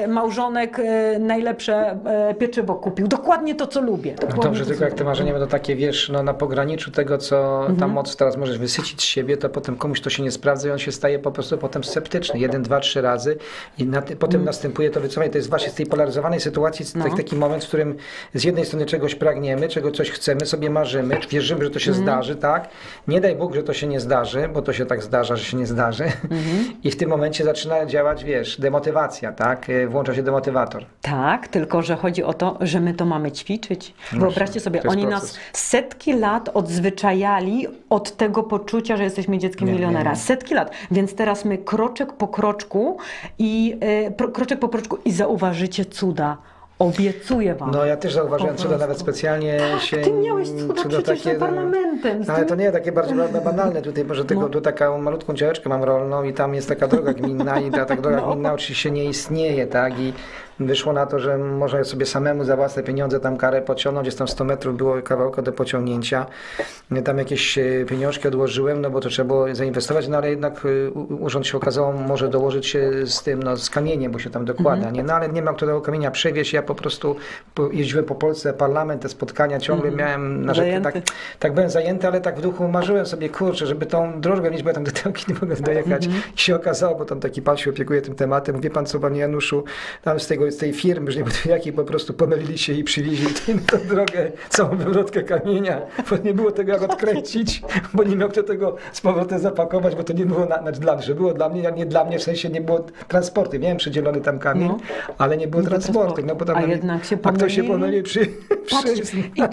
małżonek najlepsze pieczywo kupił. Dokładnie to, co lubię. No dobrze, tylko jak te marzenia będą takie, wiesz, no na pograniczu tego, co ta moc teraz możesz wysycić z siebie, to potem komuś to się nie sprawdza i on się staje po prostu potem sceptyczny. 1, 2, 3 razy i potem następuje to wycofanie. To jest właśnie z tej polaryzowanej sytuacji taki moment, w którym z jednej strony czegoś pragniemy, coś chcemy, sobie marzymy, wierzymy, że to się zdarzy, tak? Nie daj Bóg, że to się nie zdarzy, bo to się tak zdarza, że się nie zdarzy. I w tym momencie zaczyna działać, wiesz, demotywacja, tak? Włącza się demotywator. Tak, tylko że chodzi o to, że my to mamy ćwiczyć. Wyobraźcie sobie, to jest oni proces. nas setki lat odzwyczajali od tego poczucia, że jesteśmy dzieckiem milionera. nie. Setki lat. Więc teraz my kroczek po kroczku i zauważycie cuda. Obiecuję wam. No ja też zauważyłem Po cuda, prostu. nawet specjalnie się... Ty miałeś cuda przecież za parlamentem. No, ale to nie, takie bardziej banalne tutaj, może tylko tu taką malutką działeczkę mam rolną i tam jest taka droga gminna i ta droga gminna oczywiście nie istnieje, tak? I wyszło na to, że można sobie samemu za własne pieniądze tam karę pociągnąć, jest tam 100 metrów było kawałka do pociągnięcia. Tam jakieś pieniążki odłożyłem, no bo to trzeba było zainwestować, no ale jednak urząd się okazało, może dołożyć się z tym, no z kamieniem, bo się tam dokłada, nie? No ale nie ma kto tego kamienia przewieźć, ja po prostu jeździłem po Polsce, parlament, te spotkania ciągle miałem, tak byłem zajęty, ale tak w duchu marzyłem sobie, kurczę, żeby tą drogę mieć, bo ja tam do Tyłki nie mogę dojechać. I się okazało, bo tam taki pan się opiekuje tym tematem, wie pan co, panie Januszu, tam z tej firmy, że nie wiem jakiej, po prostu pomylili się i przywieźli tą drogę, całą wywrotkę kamienia, bo nie było tego jak odkręcić, bo nie miał kto tego z powrotem zapakować, bo to nie było dla mnie, że było dla mnie, a nie dla mnie, w sensie nie było transportu. Miałem przydzielony tam kamień, ale nie było transportu. No, bo tam jednak się a ktoś się pomylili? pomylił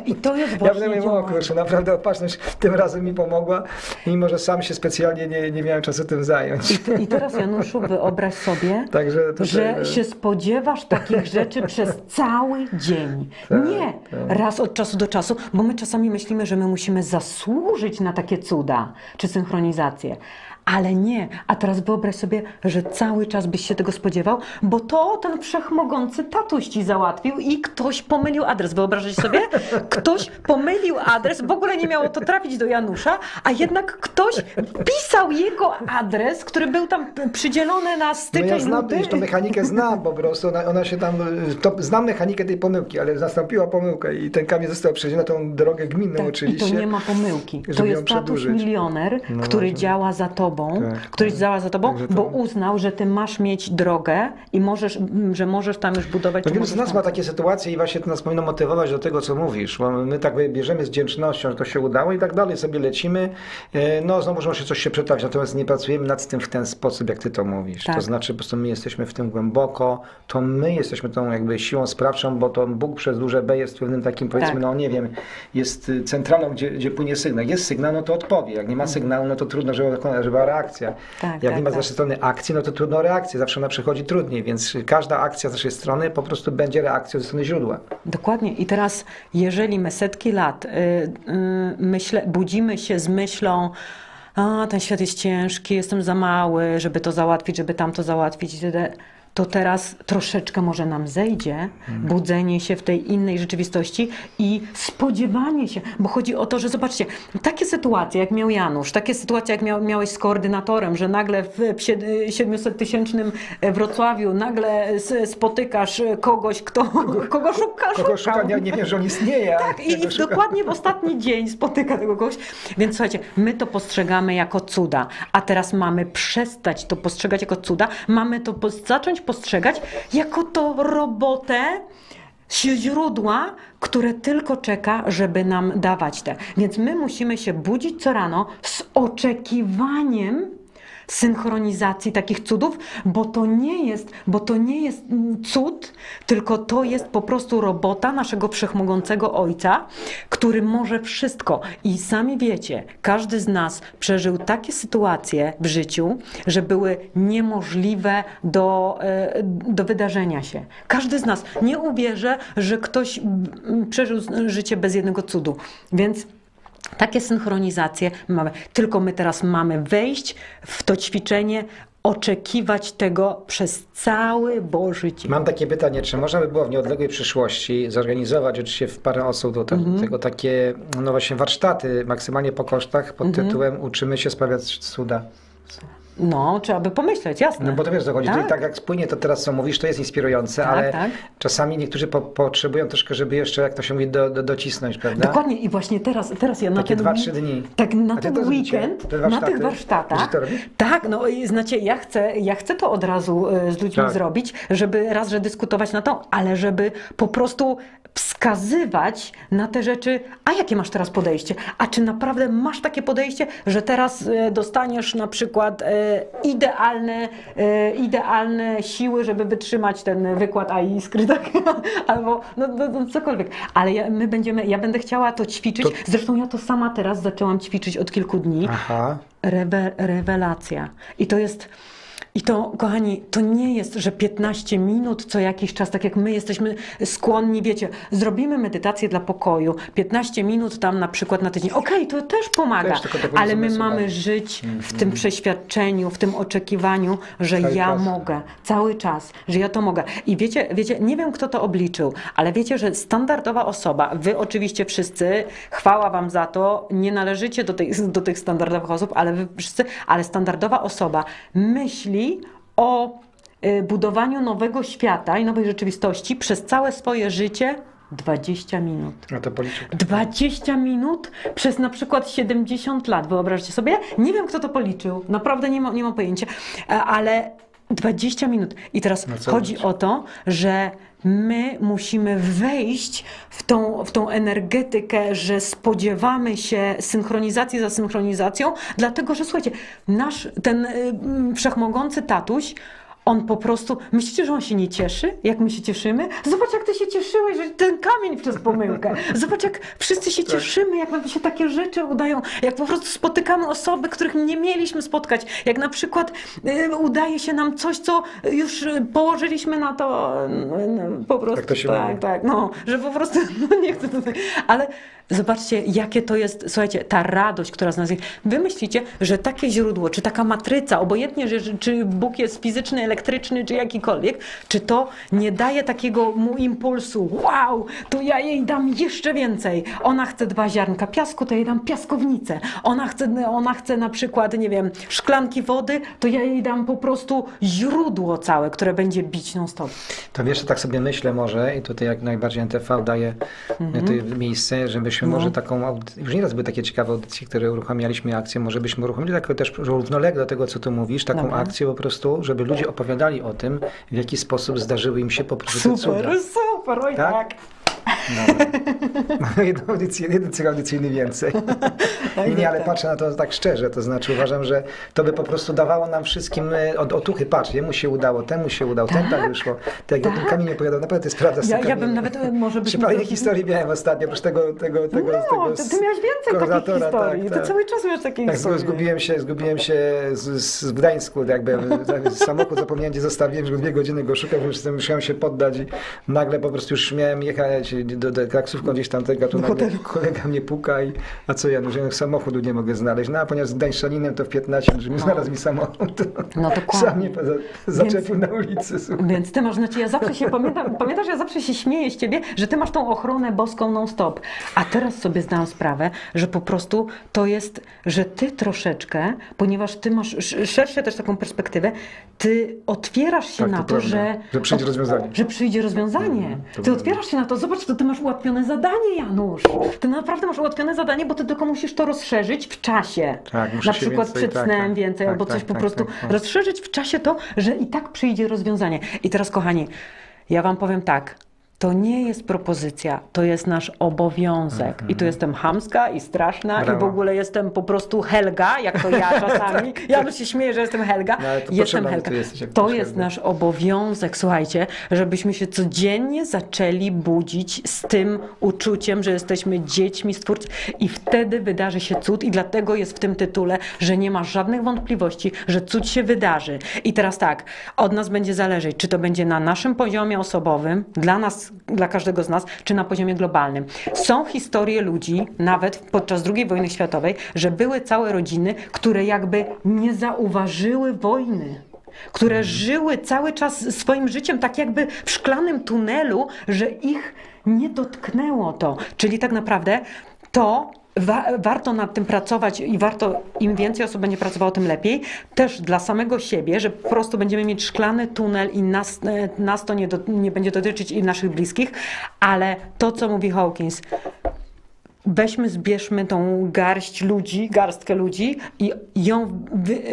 I to jest ja właśnie mówię, o działanie. kurczę, naprawdę opatrzność tym razem mi pomogła, mimo że sam się specjalnie nie miałem czasu tym zająć. I teraz, Januszu, wyobraź sobie, Także tutaj, że się spodziewasz takich rzeczy przez cały dzień. Nie raz od czasu do czasu, bo my czasami myślimy, że my musimy zasłużyć na takie cuda czy synchronizację. Ale nie. A teraz wyobraź sobie, że cały czas byś się tego spodziewał, bo to ten wszechmogący tatuś ci załatwił i ktoś pomylił adres. Wyobrażasz sobie? Ktoś pomylił adres, w ogóle nie miało to trafić do Janusza, a jednak ktoś pisał jego adres, który był tam przydzielony na No styczeń, ja znam luty. tą mechanikę, znam po prostu, ona się tam, znam mechanikę tej pomyłki, ale nastąpiła pomyłka i ten kamień został przejdziony na tą drogę gminną Tak, oczywiście. i to nie ma pomyłki. To żeby ją jest tatuś przedłużyć. milioner, No który właśnie. działa za tobą, Także to- bo uznał, że ty masz mieć drogę i że możesz tam już budować. No czy wielu z możesz nas tam- ma takie sytuacje i właśnie to nas powinno motywować do tego, co mówisz. Bo my tak bierzemy z wdzięcznością, że to się udało i tak dalej sobie lecimy. No znowu może coś się przetrafić, natomiast nie pracujemy nad tym w ten sposób, jak ty to mówisz. Tak. To znaczy po prostu my jesteśmy w tym głęboko, to my jesteśmy tą jakby siłą sprawczą, bo to Bóg przez duże B jest pewnym takim, powiedzmy, Tak. no nie wiem, jest centralą, gdzie płynie sygnał. Jest sygnał, no to odpowie. Jak nie ma sygnału, no to trudno, żeby była reakcja. Tak, Jak tak, nie ma z tak. naszej strony akcji, no to trudno o reakcję. Zawsze ona przychodzi trudniej, więc każda akcja z naszej strony po prostu będzie reakcją ze strony źródła. Dokładnie. I teraz, jeżeli my setki lat budzimy się z myślą, a ten świat jest ciężki, jestem za mały, żeby to załatwić, żeby tamto załatwić, itd., to teraz troszeczkę może nam zejdzie budzenie się w tej innej rzeczywistości i spodziewanie się, bo chodzi o to, że zobaczcie, takie sytuacje jak miał Janusz, takie sytuacje jak miałeś z koordynatorem, że nagle w 700-tysięcznym Wrocławiu nagle spotykasz kogoś, kogo szukasz. Kogo szuka, nie wiem, że on istnieje. Tak, i dokładnie w ostatni dzień spotyka tego kogoś. Więc słuchajcie, my to postrzegamy jako cuda, a teraz mamy przestać to postrzegać jako cuda, mamy to zacząć postrzegać jako to robotę źródła, które tylko czeka, żeby nam dawać te. Więc my musimy się budzić co rano z oczekiwaniem synchronizacji takich cudów, bo to nie jest cud, tylko to jest po prostu robota naszego wszechmogącego Ojca, który może wszystko. I sami wiecie, każdy z nas przeżył takie sytuacje w życiu, że były niemożliwe do wydarzenia się. Każdy z nas nie uwierzy, że ktoś przeżył życie bez jednego cudu. Więc Takie synchronizacje mamy. Tylko my teraz mamy wejść w to ćwiczenie, oczekiwać tego przez cały Boży dzień. Mam takie pytanie, czy można by było w nieodległej przyszłości zorganizować oczywiście w parę osób do tego takie, no właśnie warsztaty maksymalnie po kosztach pod tytułem Uczymy się sprawiać cuda. No, trzeba by pomyśleć, jasne. No bo to wiesz, co chodzi. Tak. Tak jak spójnie to teraz, co mówisz, to jest inspirujące, Tak, ale tak. czasami niektórzy potrzebują troszkę, żeby jeszcze, jak to się mówi, docisnąć, prawda? Dokładnie i właśnie teraz ja na Takie ten 2-3 dni. Tak, na A ty ten to zrobicie? weekend, Te na warsztaty? tych warsztatach. Że to robisz? Tak, no i znacie, ja chcę to od razu z ludźmi Tak. zrobić, żeby raz, że dyskutować na to, ale żeby po prostu wskazywać na te rzeczy, a jakie masz teraz podejście? A czy naprawdę masz takie podejście, że teraz dostaniesz na przykład idealne siły, żeby wytrzymać ten wykład AI Iskry, tak? Albo no, cokolwiek. Ale ja będę chciała to ćwiczyć. Zresztą ja to sama teraz zaczęłam ćwiczyć od kilku dni. Aha. Rewelacja. I to, kochani, to nie jest, że 15 minut co jakiś czas, tak jak my jesteśmy skłonni, wiecie, zrobimy medytację dla pokoju, 15 minut tam na przykład na tydzień. Okej, to też pomaga, Też, tylko tak ale my zmysł, mamy tak. żyć w tym przeświadczeniu, w tym oczekiwaniu, że Cały ja czas. mogę, cały czas, że ja to mogę. I wiecie, nie wiem kto to obliczył, ale wiecie, że standardowa osoba, wy oczywiście wszyscy, chwała wam za to, nie należycie do tych standardowych osób, ale wy wszyscy, ale standardowa osoba myśli o budowaniu nowego świata i nowej rzeczywistości przez całe swoje życie 20 minut. No to policzę. 20 minut przez na przykład 70 lat. Wyobraźcie sobie? Nie wiem, kto to policzył. Naprawdę nie mam pojęcia. Ale 20 minut. I teraz No co chodzi robić? o to, że my musimy wejść w tą energetykę, że spodziewamy się synchronizacji za synchronizacją, dlatego że słuchajcie, ten wszechmogący tatuś, on po prostu, myślicie, że on się nie cieszy, jak my się cieszymy? Zobacz, jak ty się cieszyłeś, że ten kamień przez pomyłkę. Zobacz, jak wszyscy się cieszymy, jak nam się takie rzeczy udają, jak po prostu spotykamy osoby, których nie mieliśmy spotkać, jak na przykład udaje się nam coś, co już położyliśmy na to po prostu. Tak to się mówi. Tak, no, że po prostu, no nie chcę tutaj, ale zobaczcie, jakie to jest, słuchajcie, ta radość, która z nas jest. Wy myślicie, że takie źródło, czy taka matryca, obojętnie, czy Bóg jest fizyczny, elektryczny, czy jakikolwiek, czy to nie daje takiego mu impulsu, wow, to ja jej dam jeszcze więcej. Ona chce 2 ziarnka piasku, to jej dam piaskownicę. Ona chce na przykład, nie wiem, szklanki wody, to ja jej dam po prostu źródło całe, które będzie bić non stop. To wiesz, że tak sobie myślę może i tutaj jak najbardziej NTV daje to miejsce, żebyśmy może taką, już nieraz były takie ciekawe audycje, które uruchamialiśmy akcję, może byśmy uruchomili taką też równolegle do tego, co tu mówisz, taką Dobra. akcję po prostu, żeby ludzie opowiadali o tym, w jaki sposób zdarzyły im się po prostu te cuda. Super, oj Tak? tak. Dobra. Mamy jeden cykl audycyjny więcej. Nie, ale patrzę na to tak szczerze, to znaczy uważam, że to by po prostu dawało nam wszystkim otuchy. Patrz, jemu się udało, temu się udało, ten tak wyszło. Tak jak ten kamień nie opowiadał, naprawdę to jest prawda z tym Ja bym kamieniem. nawet, może byśmy... Parę historii miałem ostatnio, oprócz tego No, ty miałeś więcej takich koordynatora, historii. tak. Ty cały czas miałeś takie Tak, historie. zgubiłem się z Gdańsku, jakby samochód zapomniałem, gdzie zostawiłem, że 2 godziny go szukam, już musiałem się poddać i nagle po prostu już miałem jechać do taksówką gdzieś tam tego, tu nagle kolega mnie puka i a co ja, no, że samochodu nie mogę znaleźć, no a ponieważ z Gdańszczaninem to w 15, że mi znalazł mi samochód, to No dokładnie. sam mnie zaczepił na ulicy. Słuchaj. Więc ty masz, znaczy ja zawsze się pamiętasz, ja zawsze się śmieję z ciebie, że ty masz tą ochronę boską non-stop. A teraz sobie zdałam sprawę, że po prostu to jest, że ty troszeczkę, ponieważ ty masz szerszą też taką perspektywę, ty otwierasz się Tak, na to to, prawda. Że przyjdzie rozwiązanie. Że przyjdzie rozwiązanie. to Ty prawda. otwierasz się na to, zobacz, to ty masz ułatwione zadanie, Janusz. Ty naprawdę masz ułatwione zadanie, bo ty tylko musisz to rozszerzyć w czasie. Tak, muszę Na się przykład więcej, przed snem tak, więcej, tak, albo tak, coś po tak, prostu tak. rozszerzyć w czasie to, że i tak przyjdzie rozwiązanie. I teraz, kochani, ja wam powiem tak. To nie jest propozycja, to jest nasz obowiązek. I tu jestem chamska i straszna Brawo. i w ogóle jestem po prostu Helga, jak to ja czasami. Ja się śmieję, że jestem Helga. No, ale to Jestem potrzebna Helga. ty jesteś, jak To ktoś jest Helga. nasz obowiązek, słuchajcie, żebyśmy się codziennie zaczęli budzić z tym uczuciem, że jesteśmy dziećmi Stwórcy i wtedy wydarzy się cud i dlatego jest w tym tytule, że nie ma żadnych wątpliwości, że cud się wydarzy. I teraz tak, od nas będzie zależeć, czy to będzie na naszym poziomie osobowym, dla nas dla każdego z nas, czy na poziomie globalnym. Są historie ludzi, nawet podczas II wojny światowej, że były całe rodziny, które jakby nie zauważyły wojny, które żyły cały czas swoim życiem tak jakby w szklanym tunelu, że ich nie dotknęło to. Czyli tak naprawdę to warto nad tym pracować i warto, im więcej osób będzie pracowało, tym lepiej. Też dla samego siebie, że po prostu będziemy mieć szklany tunel i nas to nie będzie dotyczyć i naszych bliskich, ale to, co mówi Hawkins, zbierzmy tą garstkę ludzi i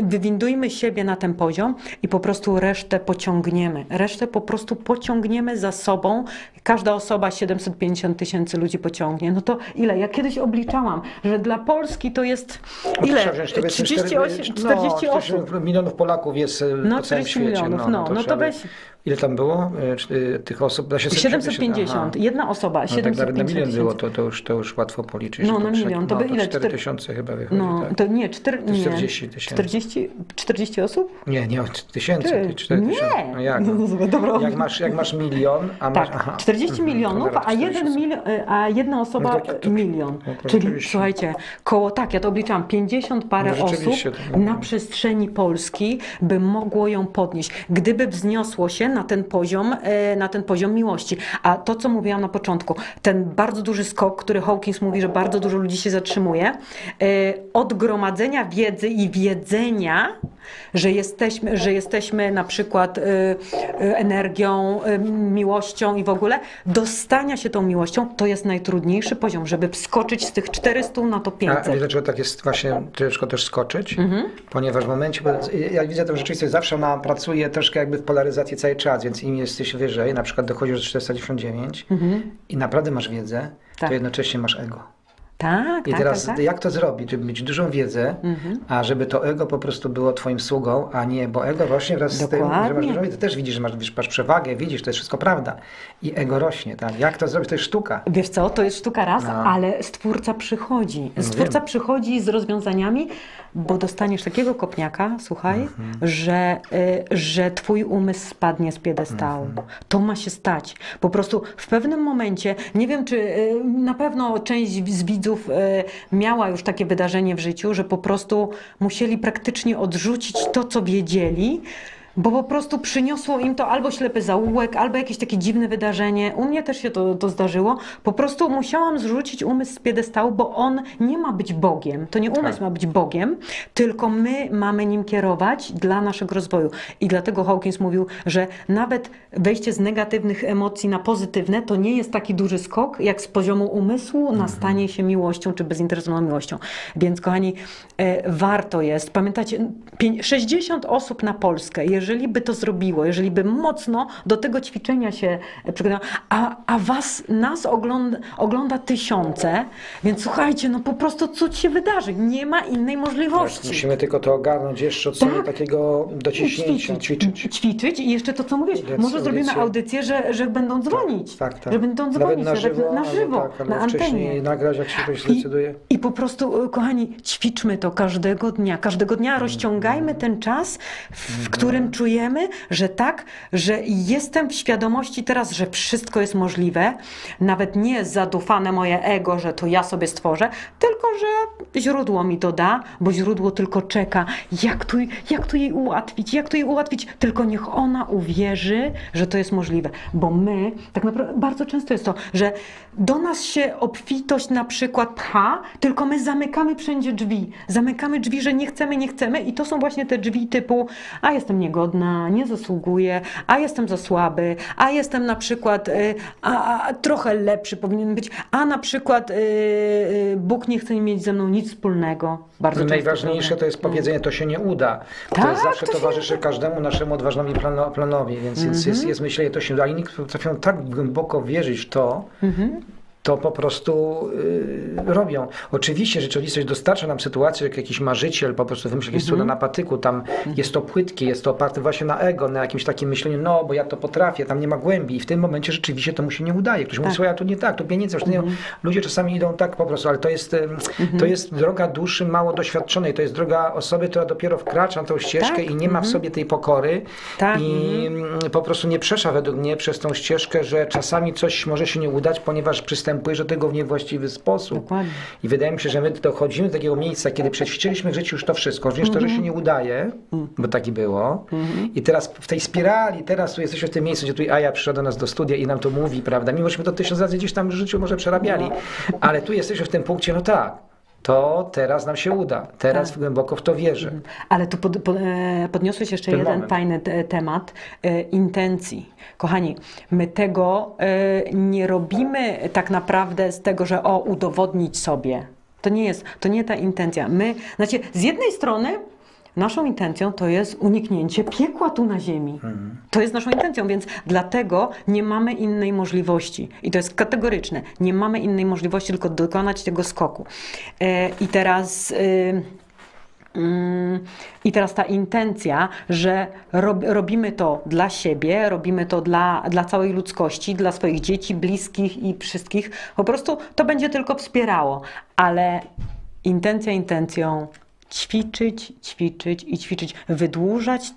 wywindujmy siebie na ten poziom i po prostu resztę pociągniemy. Resztę po prostu pociągniemy za sobą. Każda osoba 750 000 ludzi pociągnie. No to ile? Ja kiedyś obliczałam, że dla Polski to jest ile? 40 milionów Polaków jest po całym 40 świecie. milionów. No to weź. Ile tam było tych osób? 750. Jedna osoba, 750 na milion było, to już łatwo policzyć. No na milion. To by ile? 4 tysiące chyba wychodzi. No, tak? to nie, 40 tysięcy. 40 osób? Nie, tysięcy. 4 tysiące. No jak? Dobra. Jak masz milion, a masz... Tak, 40 milionów, a jedna osoba No to milion. Czyli słuchajcie, ja to obliczałam, 50 parę osób na przestrzeni Polski by mogło ją podnieść, gdyby wzniosło się na ten poziom miłości. A to, co mówiłam na początku, ten bardzo duży skok, który Hawkins mówi, że bardzo dużo ludzi się zatrzymuje, od gromadzenia wiedzy i wiedzenia, że jesteśmy na przykład energią, miłością i w ogóle, do stania się tą miłością, to jest najtrudniejszy poziom, żeby wskoczyć z tych 400 na to 500. A wiesz, dlaczego tak jest właśnie ciężko też skoczyć? Ponieważ w momencie, bo ja widzę tę rzeczywistość, zawsze ona pracuje troszkę jakby w polaryzacji cały czas, więc im jesteś wyżej, na przykład dochodzisz do 499 i naprawdę masz wiedzę, to jednocześnie masz ego. Tak, I teraz jak to zrobić, żeby mieć dużą wiedzę, a żeby to ego po prostu było twoim sługą, a nie, bo ego rośnie wraz z tym, że masz dużą wiedzę. Ty też widzisz, że masz przewagę, widzisz, to jest wszystko prawda. I ego rośnie, tak? Jak to zrobić? To jest sztuka. Wiesz co, to jest sztuka raz, ale Stwórca przychodzi. Stwórca przychodzi z rozwiązaniami, bo dostaniesz takiego kopniaka, słuchaj, że twój umysł spadnie z piedestału. To ma się stać. Po prostu w pewnym momencie, nie wiem, czy na pewno część z widzów miała już takie wydarzenie w życiu, że po prostu musieli praktycznie odrzucić to, co wiedzieli, bo po prostu przyniosło im to albo ślepy zaułek, albo jakieś takie dziwne wydarzenie. U mnie też się to zdarzyło. Po prostu musiałam zrzucić umysł z piedestału, bo on nie ma być Bogiem. To nie umysł ma być Bogiem, tylko my mamy nim kierować dla naszego rozwoju. I dlatego Hawkins mówił, że nawet wejście z negatywnych emocji na pozytywne to nie jest taki duży skok, jak z poziomu umysłu na stanie się miłością, czy bezinteresowną miłością. Więc kochani, warto jest, pamiętacie, 60 osób na Polskę, jeżeli by to zrobiło, jeżeli by mocno do tego ćwiczenia się przygotowało, a nas ogląda tysiące, więc słuchajcie, no po prostu cud się wydarzy. Nie ma innej możliwości. Tak, musimy tylko to ogarnąć jeszcze od sobie takiego dociśnięcia, ćwiczyć i jeszcze to, co mówisz, może zrobimy audycję, że będą dzwonić. Tak. Że będą dzwonić na żywo, na antenie. Wcześniej nagrać, jak się ktoś zdecyduje. I po prostu, kochani, ćwiczmy to każdego dnia. Każdego dnia rozciągajmy ten czas, w którym czujemy, że tak, że jestem w świadomości teraz, że wszystko jest możliwe. Nawet nie zadufane moje ego, że to ja sobie stworzę, tylko że źródło mi to da, bo źródło tylko czeka. Jak tu jej ułatwić? Tylko niech ona uwierzy, że to jest możliwe. Bo my, tak naprawdę bardzo często jest to, że do nas się obfitość na przykład pcha, tylko my zamykamy wszędzie drzwi. Zamykamy drzwi, że nie chcemy i to są właśnie te drzwi typu, a jestem niegodna, nie zasługuję, a jestem za słaby, a jestem na przykład trochę lepszy powinien być, a na przykład Bóg nie chce mieć ze mną nic wspólnego. Bardzo najważniejsze to jest powiedzenie, to się nie uda. To jest zawsze towarzyszy każdemu naszemu odważnemu planowi, więc jest myślenie, to się uda. Inni potrafią tak głęboko wierzyć w to, to po prostu robią. Oczywiście rzeczywistość dostarcza nam sytuację, jak jakiś marzyciel po prostu wymyśli jakieś cuda na patyku, tam jest to płytkie, jest to oparte właśnie na ego, na jakimś takim myśleniu, no bo ja to potrafię, tam nie ma głębi i w tym momencie rzeczywiście to mu się nie udaje. Ktoś mówi, słuchaj, a tu nie tak, tu pieniędzy, już nie. Ludzie czasami idą tak po prostu, ale to jest droga duszy mało doświadczonej, to jest droga osoby, która dopiero wkracza na tą ścieżkę i nie ma w sobie tej pokory i po prostu nie przesza według mnie przez tą ścieżkę, że czasami coś może się nie udać, ponieważ przystępujesz do tego w niewłaściwy sposób. Dokładnie. I wydaje mi się, że my dochodzimy do takiego miejsca, kiedy przećwiczyliśmy w życiu już to wszystko, że to, że się nie udaje, bo taki było. I teraz w tej spirali, teraz tu jesteśmy w tym miejscu, gdzie tu Aja przyszła do nas do studia i nam to mówi, prawda? Mimo, żeśmy to 1000 razy gdzieś tam w życiu może przerabiali, ale tu jesteśmy w tym punkcie, no tak, to teraz nam się uda. Teraz głęboko w to wierzę. Ale tu podniosłeś jeszcze Ten jeden moment. fajny temat intencji. Kochani, my tego nie robimy tak naprawdę z tego, że udowodnić sobie. To nie ta intencja. Znaczy, z jednej strony naszą intencją to jest uniknięcie piekła tu na ziemi. To jest naszą intencją, więc dlatego nie mamy innej możliwości. I to jest kategoryczne. Nie mamy innej możliwości, tylko dokonać tego skoku. I teraz ta intencja, że robimy to dla siebie, robimy to dla całej ludzkości, dla swoich dzieci, bliskich i wszystkich, po prostu to będzie tylko wspierało. Ale intencja intencją, ćwiczyć, ćwiczyć i ćwiczyć, wydłużać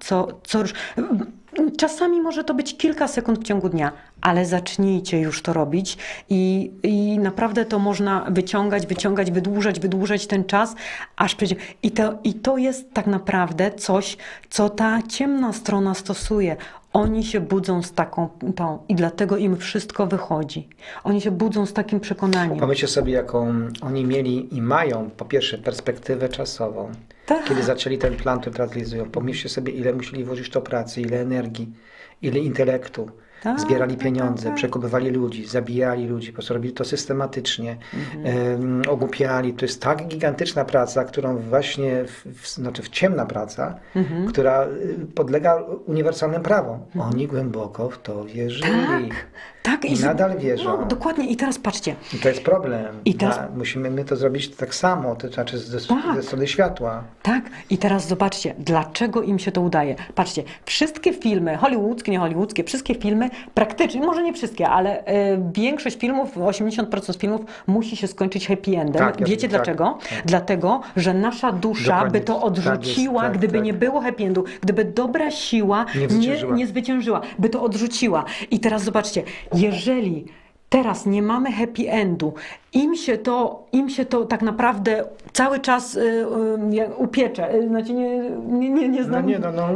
czasami może to być kilka sekund w ciągu dnia, ale zacznijcie już to robić i naprawdę to można wyciągać, wydłużać ten czas, aż przyjdzie. I to jest tak naprawdę coś, co ta ciemna strona stosuje. Oni się budzą z taką i dlatego im wszystko wychodzi. Oni się budzą z takim przekonaniem. Pomyślcie sobie, jaką oni mieli i mają, po pierwsze, perspektywę czasową. Tak. Kiedy zaczęli ten plan, który teraz realizują. Pomyślcie sobie, ile musieli włożyć w to pracy, ile energii, ile intelektu. Zbierali pieniądze, przekupywali ludzi, zabijali ludzi, po prostu robili to systematycznie, ogłupiali. To jest tak gigantyczna praca, którą właśnie, ciemna praca, która podlega uniwersalnym prawom. Oni głęboko w to wierzyli. Tak. I nadal wierzą. No, dokładnie. I teraz patrzcie. I to jest problem. I teraz... Musimy my to zrobić tak samo, to znaczy ze strony światła. Tak. I teraz zobaczcie, dlaczego im się to udaje. Patrzcie, wszystkie filmy, hollywoodzkie, nie hollywoodzkie, wszystkie filmy, praktycznie, może nie wszystkie, ale większość filmów, 80% filmów musi się skończyć happy endem. Wiecie dlaczego? Tak. Dlatego, że nasza dusza Dokładnie. by to odrzuciła, gdyby nie było happy endu, gdyby dobra siła nie zwyciężyła, by to odrzuciła. I teraz zobaczcie, jeżeli teraz nie mamy happy endu, im się to tak naprawdę cały czas upiecze, znaczy nie znam,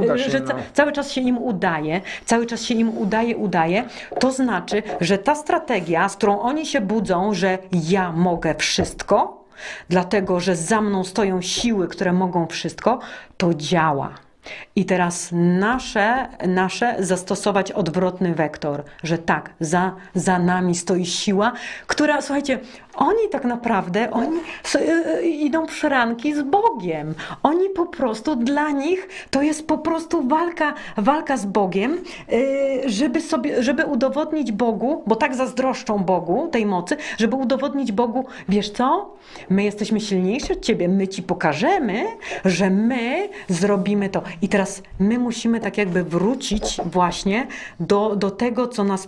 uda się, że cały czas się im udaje, to znaczy, że ta strategia, z którą oni się budzą, że ja mogę wszystko, dlatego, że za mną stoją siły, które mogą wszystko, to działa. I teraz nasze zastosować odwrotny wektor, że tak, za nami stoi siła, która, słuchajcie, oni tak naprawdę, idą w szranki z Bogiem. Oni po prostu, dla nich to jest po prostu walka z Bogiem, żeby udowodnić Bogu, bo tak zazdroszczą Bogu tej mocy, żeby udowodnić Bogu, wiesz co, my jesteśmy silniejsi od ciebie, my ci pokażemy, że my zrobimy to. I teraz my musimy tak jakby wrócić właśnie do tego, co nas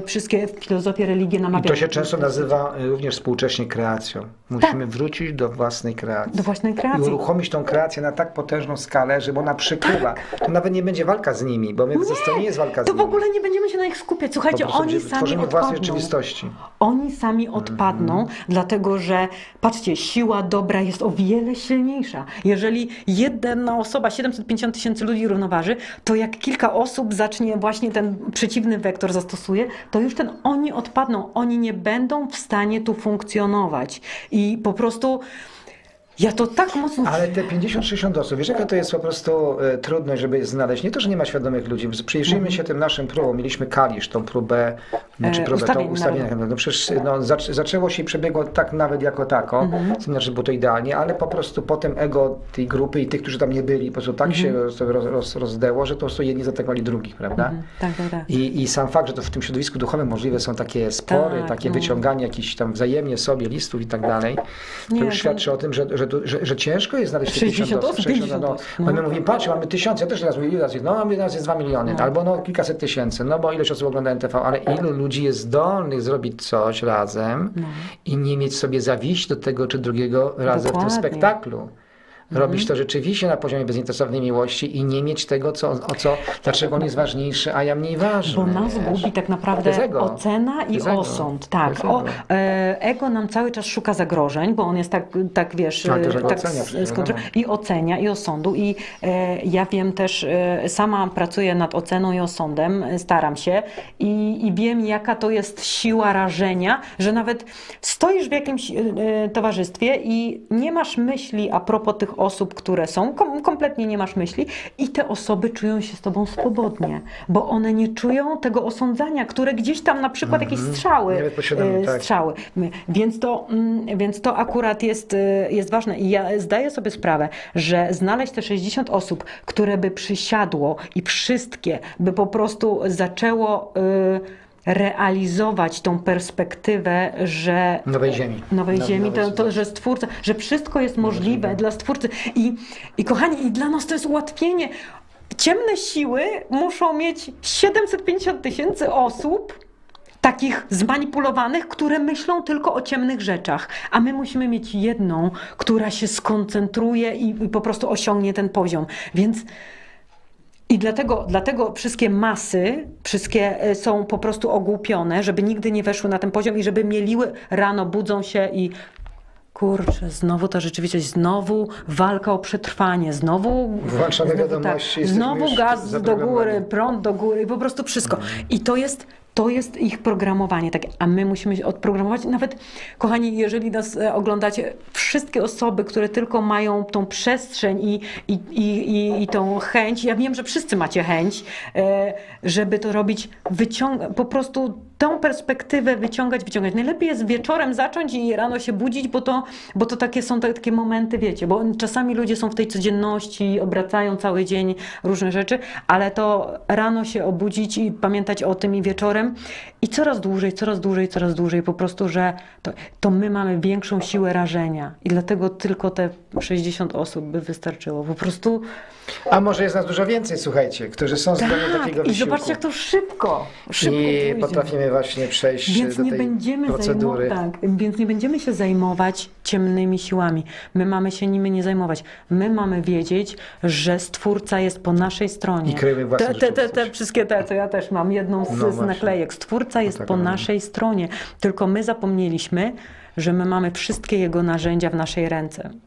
wszystkie filozofie, religie namawiają. I to się często nazywa również współcześnie kreacją. Musimy wrócić do własnej kreacji. Do własnej kreacji. I uruchomić tą kreację na tak potężną skalę, żeby ona przykuła. To nawet nie będzie walka z nimi, bo to nie jest walka z nimi. To w ogóle nie będziemy się na nich skupiać. Słuchajcie, oni sami tworzymy odpadną. własnej rzeczywistości. Oni sami odpadną, dlatego że, patrzcie, siła dobra jest o wiele silniejsza. Jeżeli jedna osoba 750 000 ludzi równoważy, to jak kilka osób zacznie właśnie ten przeciwny wektor zastosuje, to już oni odpadną. Oni nie będą w stanie tu funkcjonować. I po prostu Ja to tak mocno... Ale te 50-60 osób, wiesz jaka to jest po prostu trudność, żeby je znaleźć? Nie to, że nie ma świadomych ludzi. Przyjrzyjmy się tym naszym próbom. Mieliśmy Kalisz, tą próbę, czy próbę, tą ustawienie. No przecież zaczęło się i przebiegło tak nawet jako tako. Znaczy było to idealnie, ale po prostu potem ego tej grupy i tych, którzy tam nie byli, po prostu tak się rozdęło, że to po prostu jedni zaatakowali drugich, prawda? Tak. I sam fakt, że to w tym środowisku duchowym możliwe są takie spory, takie wyciąganie jakichś tam wzajemnie sobie listów i tak dalej, to już świadczy o tym, że ciężko jest znaleźć 60 osób, 50 osób. My mówimy, patrz, mamy 1000, ja też raz mówię, nas jest 2 miliony, albo kilkaset tysięcy, bo ileś osób ogląda NTV, ale ilu ludzi jest zdolnych zrobić coś razem i nie mieć sobie zawiść do tego czy drugiego razem w tym spektaklu. Robić to rzeczywiście na poziomie bezinteresownej miłości i nie mieć tego, dlaczego on jest ważniejszy, a ja mniej ważny. Bo nas gubi tak naprawdę ocena i osąd. Tak. Ego nam cały czas szuka zagrożeń, bo on jest tak wiesz, i ocenia, i osądu. I ja wiem też, sama pracuję nad oceną i osądem, staram się i wiem, jaka to jest siła rażenia, że nawet stoisz w jakimś towarzystwie i nie masz myśli a propos tych osób, które są, kompletnie nie masz myśli i te osoby czują się z tobą swobodnie, bo one nie czują tego osądzania, które gdzieś tam na przykład jakieś strzały. Więc to akurat jest ważne i ja zdaję sobie sprawę, że znaleźć te 60 osób, które by przysiadło i wszystkie by po prostu zaczęło realizować tą perspektywę, że nowej ziemi, że Stwórca, że wszystko jest możliwe dla Stwórcy. I kochani, i dla nas to jest ułatwienie. Ciemne siły muszą mieć 750 000 osób, takich zmanipulowanych, które myślą tylko o ciemnych rzeczach, a my musimy mieć jedną, która się skoncentruje i po prostu osiągnie ten poziom. Więc i dlatego wszystkie masy, są po prostu ogłupione, żeby nigdy nie weszły na ten poziom i żeby mieliły rano, budzą się i kurczę, znowu ta rzeczywistość, znowu walka o przetrwanie, znowu gaz do góry, prąd do góry i po prostu wszystko. I to jest ich programowanie, tak, a my musimy się odprogramować. Nawet, kochani, jeżeli nas oglądacie, wszystkie osoby, które tylko mają tą przestrzeń i tą chęć, ja wiem, że wszyscy macie chęć, żeby to robić, po prostu tę perspektywę wyciągać. Najlepiej jest wieczorem zacząć i rano się budzić, bo to są takie momenty, wiecie, bo czasami ludzie są w tej codzienności, obracają cały dzień różne rzeczy, ale to rano się obudzić i pamiętać o tym i wieczorem i coraz dłużej po prostu, że to my mamy większą siłę rażenia i dlatego tylko te 60 osób by wystarczyło. Po prostu... A może jest nas dużo więcej, słuchajcie, którzy są zdolni do takiego wysiłku. I zobaczcie, jak to szybko I potrafimy właśnie przejść do tej procedury. Więc nie będziemy się zajmować ciemnymi siłami. My mamy się nimi nie zajmować. My mamy wiedzieć, że Stwórca jest po naszej stronie. I kryjemy własne te wszystkie co ja też mam, jedną z naklejek. Stwórca jest po naszej stronie. Tylko my zapomnieliśmy, że my mamy wszystkie Jego narzędzia w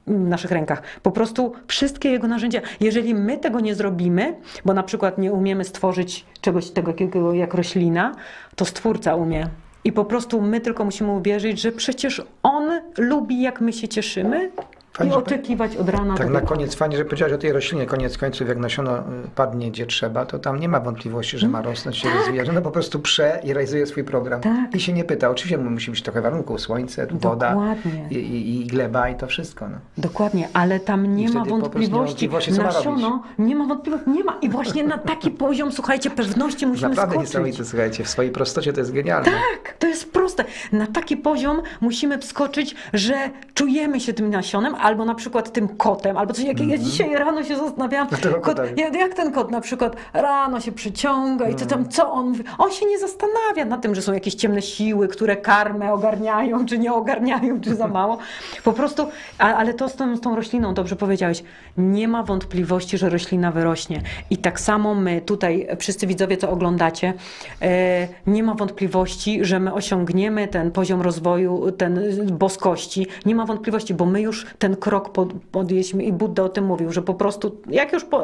naszych rękach. Po prostu wszystkie Jego narzędzia. Jeżeli my tego nie zrobimy, bo na przykład nie umiemy stworzyć czegoś takiego jak roślina, to Stwórca umie. I po prostu my tylko musimy uwierzyć, że przecież On lubi, jak my się cieszymy. Fajnie, i oczekiwać od rana. Tak na koniec, fajnie, że powiedziałeś o tej roślinie. Koniec końców, jak nasiono padnie gdzie trzeba, to tam nie ma wątpliwości, że ma rosnąć, się rozwijać. Ona po prostu i realizuje swój program. I się nie pyta. Oczywiście musi być trochę warunków, słońce, woda i gleba i to wszystko. No. Dokładnie, ale tam nie ma wątpliwości. Nasiono, nie ma wątpliwości, nie ma. I właśnie na taki poziom, słuchajcie, pewności musimy Naprawdę skoczyć. Niesamowite, słuchajcie, w swojej prostocie to jest genialne. Tak, to jest proste. Na taki poziom musimy wskoczyć, że czujemy się tym nasionem, albo na przykład tym kotem, albo coś. Ja dzisiaj rano się zastanawiałam, jak ten kot na przykład rano się przyciąga i co on mówi. On się nie zastanawia nad tym, że są jakieś ciemne siły, które karmę ogarniają, czy nie ogarniają, czy za mało. Po prostu, ale to z tą rośliną, dobrze powiedziałeś, nie ma wątpliwości, że roślina wyrośnie. I tak samo my tutaj, wszyscy widzowie, co oglądacie, nie ma wątpliwości, że my osiągniemy ten poziom rozwoju, ten boskości. Nie ma wątpliwości, bo my już ten ten krok podjęliśmy i Budda o tym mówił, że po prostu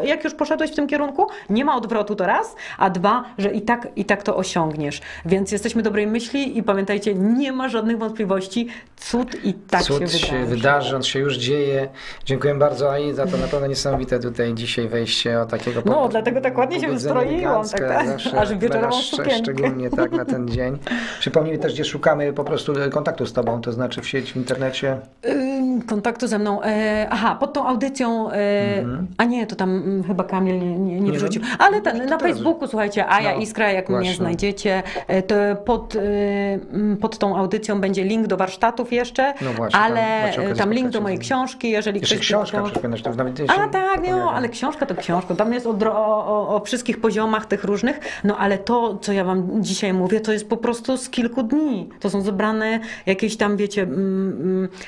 jak już poszedłeś w tym kierunku, nie ma odwrotu, to raz, a dwa, że i tak to osiągniesz. Więc jesteśmy dobrej myśli i pamiętajcie, nie ma żadnych wątpliwości, cud i tak Cud się wydarzy, on się już dzieje. Dziękuję bardzo Ai za to naprawdę niesamowite tutaj dzisiaj wejście o takiego No, dlatego tak ładnie się wystroiłam, aż wieczorową sukienkę. Szczególnie tak na ten dzień. Przypomnij mi też, gdzie szukamy po prostu kontaktu z Tobą, to znaczy w sieci, w internecie. Kontaktu ze mną. Aha, pod tą audycją. A nie, to tam chyba Kamil nie wrzucił. Ale na Facebooku, słuchajcie, Aja Iskra, jak mnie znajdziecie, to pod tą audycją będzie link do warsztatów jeszcze, no właśnie, ale tam link do mojej książki, jeżeli jeszcze ktoś... książka, przypominasz, to nawet A tak, no, ale książka to książka. Tam jest o wszystkich poziomach tych różnych, no ale to, co ja wam dzisiaj mówię, to jest po prostu z kilku dni. To są zebrane jakieś tam, wiecie,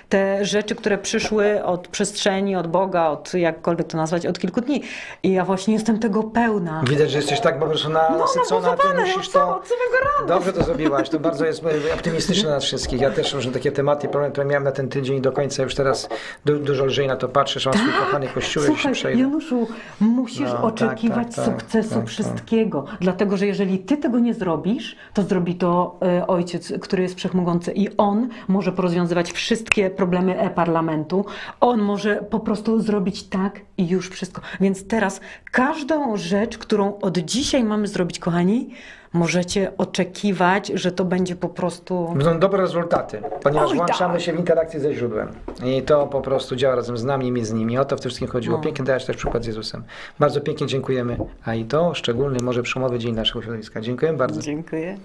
te rzeczy, które przyszły od przestrzeni, od Boga, od jakkolwiek to nazwać, od kilku dni. I ja właśnie jestem tego pełna. Widać, że jesteś tak po prostu nasycona, ty musisz to... Od samego rana. Dobrze to zrobiłaś, to bardzo jest optymistyczne nas wszystkich. Ja też różne takie tematy, problemy, które miałem na ten tydzień i do końca już teraz dużo lżej na to patrzę, że mam swój kochany kościółek, już się przejdę. Januszu, musisz oczekiwać sukcesu wszystkiego, dlatego, że jeżeli ty tego nie zrobisz, to zrobi to Ojciec, który jest wszechmogący i On może porozwiązywać wszystkie problemy e-parlamentu. On może po prostu zrobić tak i już wszystko. Więc teraz każdą rzecz, którą od dzisiaj mamy zrobić, kochani, możecie oczekiwać, że to będzie po prostu... Będą dobre rezultaty, ponieważ włączamy się w interakcję ze źródłem. I to po prostu działa razem z nami i my z nimi. O to w tym wszystkim chodziło. Pięknie dałeś też przykład z Jezusem. Bardzo pięknie dziękujemy. A i to szczególny, może przełomowy dzień naszego środowiska. Dziękuję bardzo. Dziękuję.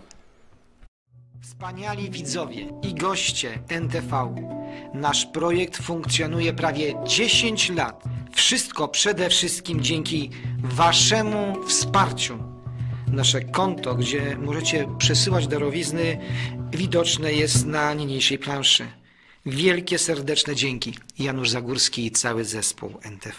Wspaniali widzowie i goście NTV. Nasz projekt funkcjonuje prawie 10 lat. Wszystko przede wszystkim dzięki Waszemu wsparciu. Nasze konto, gdzie możecie przesyłać darowizny, widoczne jest na niniejszej planszy. Wielkie, serdeczne dzięki. Janusz Zagórski i cały zespół NTV.